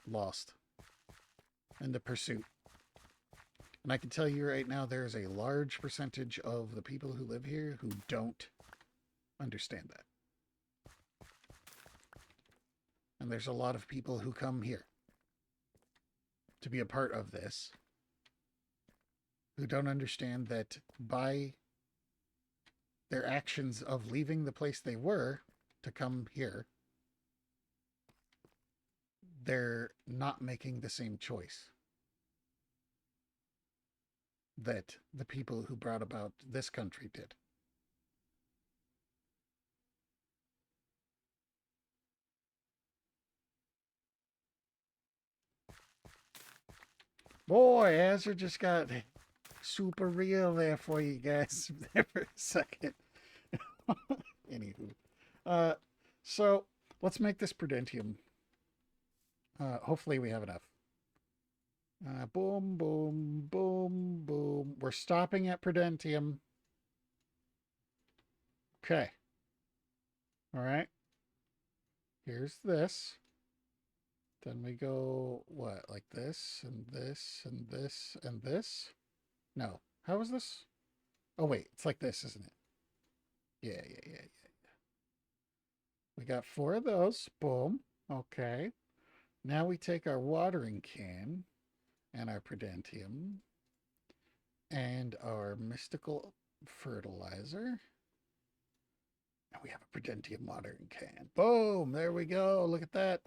lost in the pursuit. And I can tell you right now, there is a large percentage of the people who live here who don't understand that. And there's a lot of people who come here to be a part of this who don't understand that by their actions of leaving the place they were to come here, they're not making the same choice that the people who brought about this country did. Boy, Azure just got super real there for you guys there for a second. Anywho. So let's make this Prudentium. Hopefully we have enough. Boom, boom, boom, boom. We're stopping at Prudentium. Okay. All right. Here's this. Then we go, what, like this, and this, and this, and this? No. How is this? Oh, wait. It's like this, isn't it? Yeah. We got 4 of those. Boom. Okay. Now we take our watering can and our Prudentium and our mystical fertilizer. And we have a Prudentium watering can. Boom! There we go. Look at that.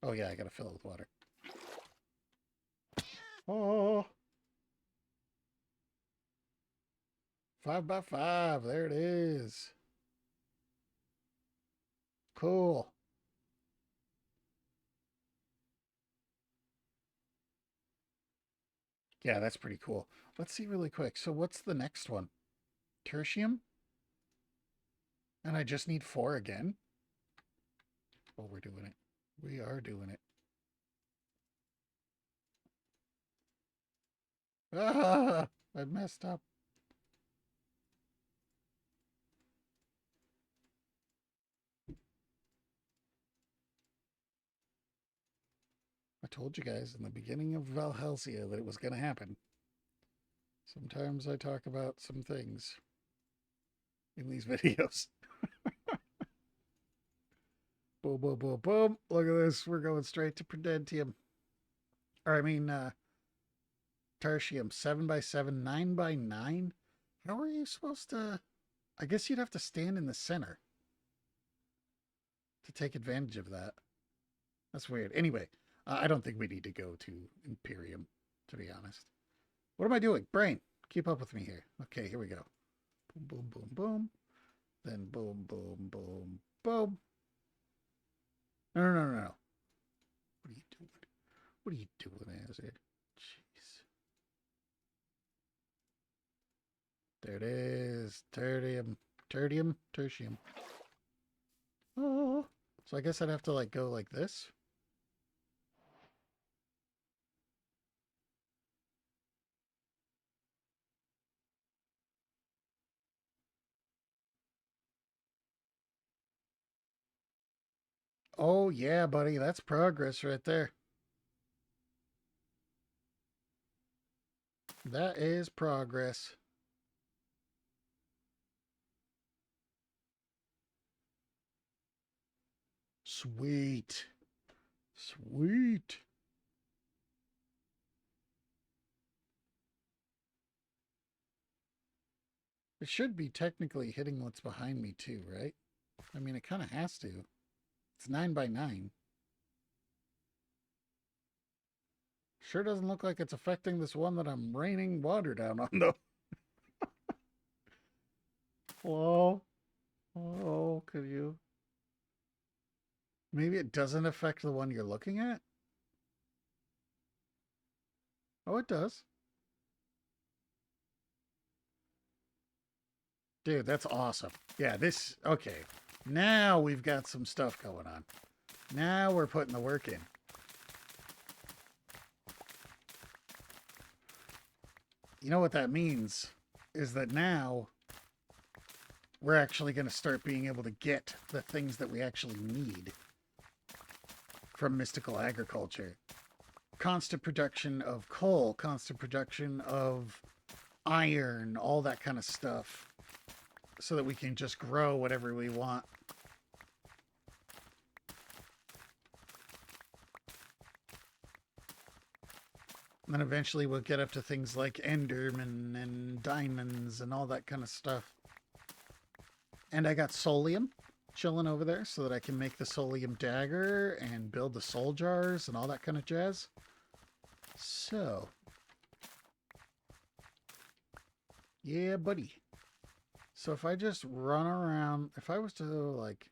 Oh, yeah, I gotta fill it with water. Oh! 5 by 5. There it is. Cool. Yeah, that's pretty cool. Let's see really quick. So what's the next one? Tertium? And I just need 4 again? Oh, we're doing it. We are doing it. Ah! I messed up. I told you guys in the beginning of Valhelsia that it was going to happen. Sometimes I talk about some things in these videos. Boom, boom, boom, boom. Look at this. We're going straight to Prudentium. Or, I mean, Tertium. 7 by 7, 9 by 9. How are you supposed to... I guess you'd have to stand in the center to take advantage of that. That's weird. Anyway, I don't think we need to go to Imperium, to be honest. What am I doing? Brain, keep up with me here. Okay, here we go. Boom, boom, boom, boom. Then boom, boom, boom, boom. No. What are you doing? What are you doing, Azir? Jeez. There it is. Tertium. Tertium. Oh. So I guess I'd have to like go like this. Oh yeah, buddy. That's progress right there. That is progress. Sweet. Sweet. It should be technically hitting what's behind me too, right? I mean, it kind of has to. It's 9 by 9. Sure doesn't look like it's affecting this one that I'm raining water down on, though. Hello? Oh, could you? Maybe it doesn't affect the one you're looking at? Oh, it does. Dude, that's awesome. Yeah, okay. Now we've got some stuff going on. Now we're putting the work in. You know what that means is that now we're actually going to start being able to get the things that we actually need from mystical agriculture. Constant production of coal, constant production of iron, all that kind of stuff, so that we can just grow whatever we want. And then eventually we'll get up to things like Enderman and diamonds and all that kind of stuff. And I got Solium chilling over there so that I can make the Solium dagger and build the soul jars and all that kind of jazz. So, yeah, buddy. So if I just run around, if I was to like...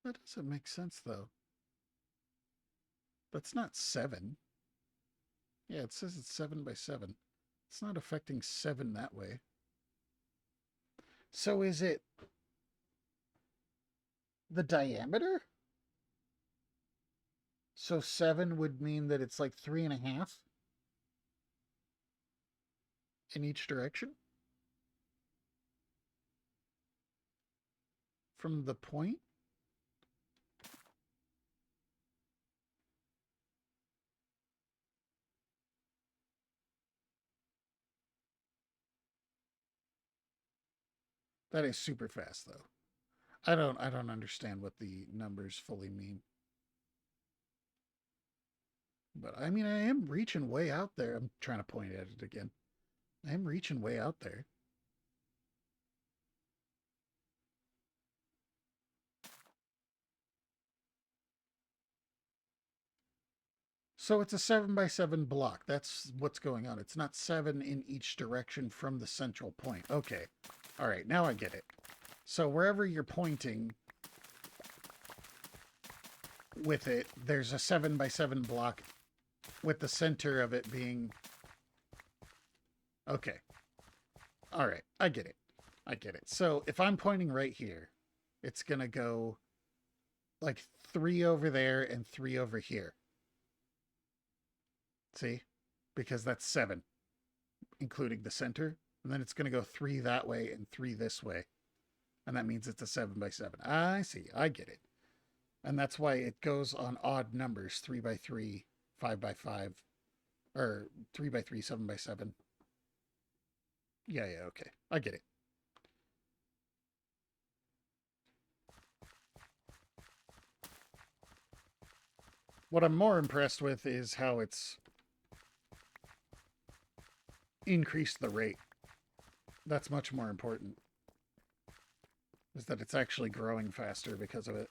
That doesn't make sense though. That's not 7. Yeah, it says it's 7 by 7. It's not affecting 7 that way. So is it the diameter? So 7 would mean that it's like 3.5 in each direction? From the point? That is super fast though. I don't understand what the numbers fully mean. But I mean, I am reaching way out there. I'm trying to point at it again. I am reaching way out there. So it's a 7 by 7 block. That's what's going on. It's not 7 in each direction from the central point. Okay. All right, now I get it. So wherever you're pointing with it, there's a 7 by 7 block with the center of it being... Okay. All right, I get it. I get it. So if I'm pointing right here, it's going to go like 3 over there and 3 over here. See? Because that's 7, including the center. And then it's going to go 3 that way and 3 this way. And that means it's a 7 by 7. I see. I get it. And that's why it goes on odd numbers, 3 by 3, 5 by 5, or 3 by 3, 7 by 7. Yeah, okay. I get it. What I'm more impressed with is how it's increased the rate. That's much more important. Is that it's actually growing faster because of it.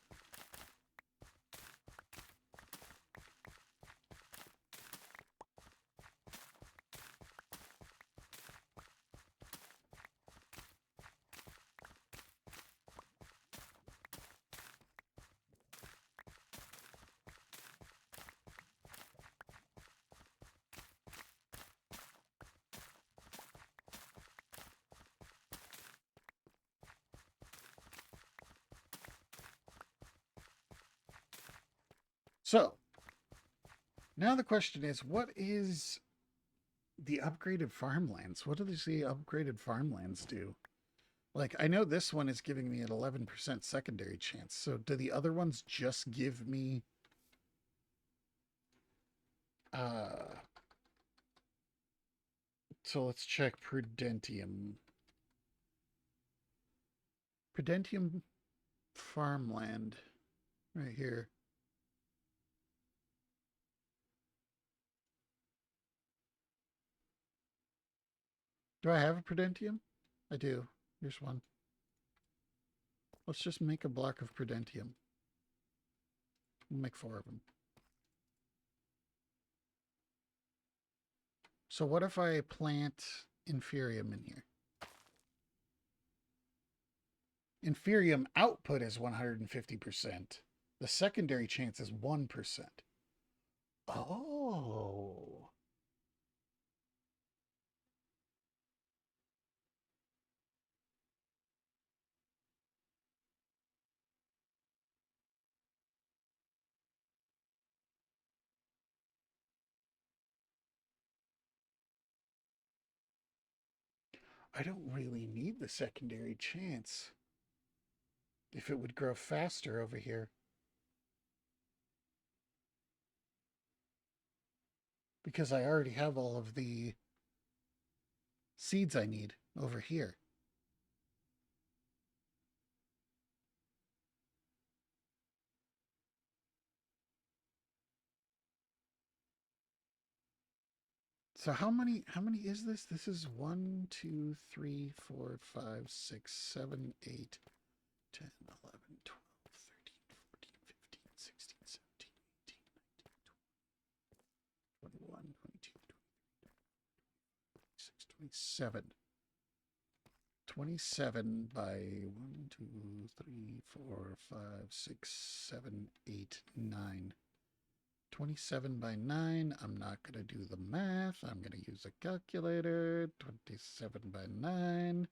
So, now the question is, what is the upgraded farmlands? What do the upgraded farmlands do? Like, I know this one is giving me an 11% secondary chance. So do the other ones just give me... So let's check Prudentium. Prudentium farmland. Right here. Do I have a Prudentium? I do. Here's one. Let's just make a block of Prudentium. We'll make 4 of them. So what if I plant inferium in here? Inferium output is 150%. The secondary chance is 1%. Oh. I don't really need the secondary chance if it would grow faster over here. Because I already have all of the seeds I need over here. So how many is this? This is 1, 2, 3, 4, 5, 6, 7, 8, 10, 11, 12, 13, 14, 15, 16, 17, 18, 19, 20, 21, 22, 23, 26, 27 by 1, 2, 3, 4, 5, 6, 7, 8, 9. 27 by 9. I'm not going to do the math. I'm going to use a calculator. 27 by 9.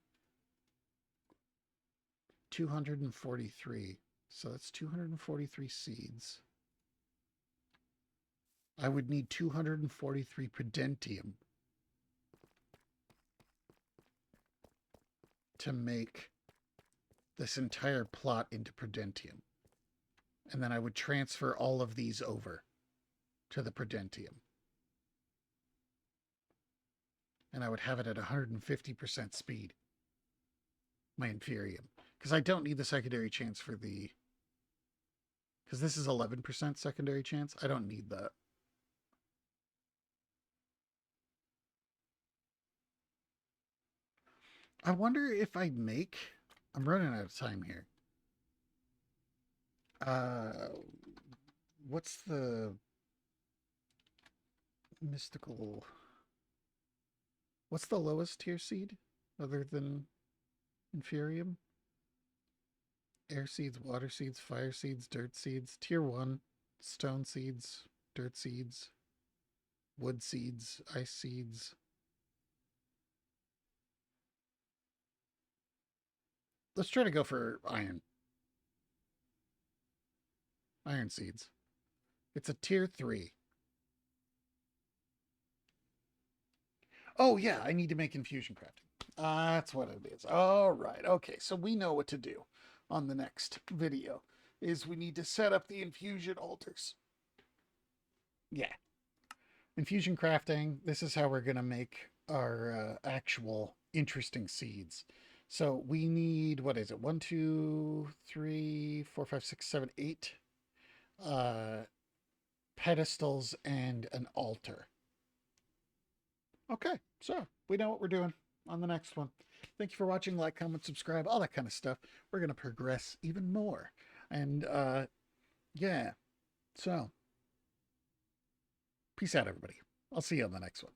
243. So that's 243 seeds. I would need 243 Prudentium to make this entire plot into Prudentium. And then I would transfer all of these over to the Prudentium. And I would have it at 150% speed. My Inferium. Because I don't need the secondary chance for the... Because this is 11% secondary chance. I don't need that. I wonder if I make... I'm running out of time here. What's the... mystical... What's the lowest tier seed other than Inferium? Air seeds, water seeds, fire seeds, dirt seeds. Tier 1, stone seeds, dirt seeds, wood seeds, ice seeds. Let's try to go for iron. Iron seeds. It's a tier 3. Oh, yeah, I need to make infusion crafting. That's what it is. All right. Okay, so we know what to do on the next video. Is we need to set up the infusion altars. Yeah. Infusion crafting. This is how we're going to make our actual interesting seeds. So we need, what is it? 1, 2, 3, 4, 5, 6, 7, 8 pedestals and an altar. Okay, so we know what we're doing on the next one. Thank you for watching. Like, comment, subscribe, all that kind of stuff. We're going to progress even more. And, yeah. So, peace out, everybody. I'll see you on the next one.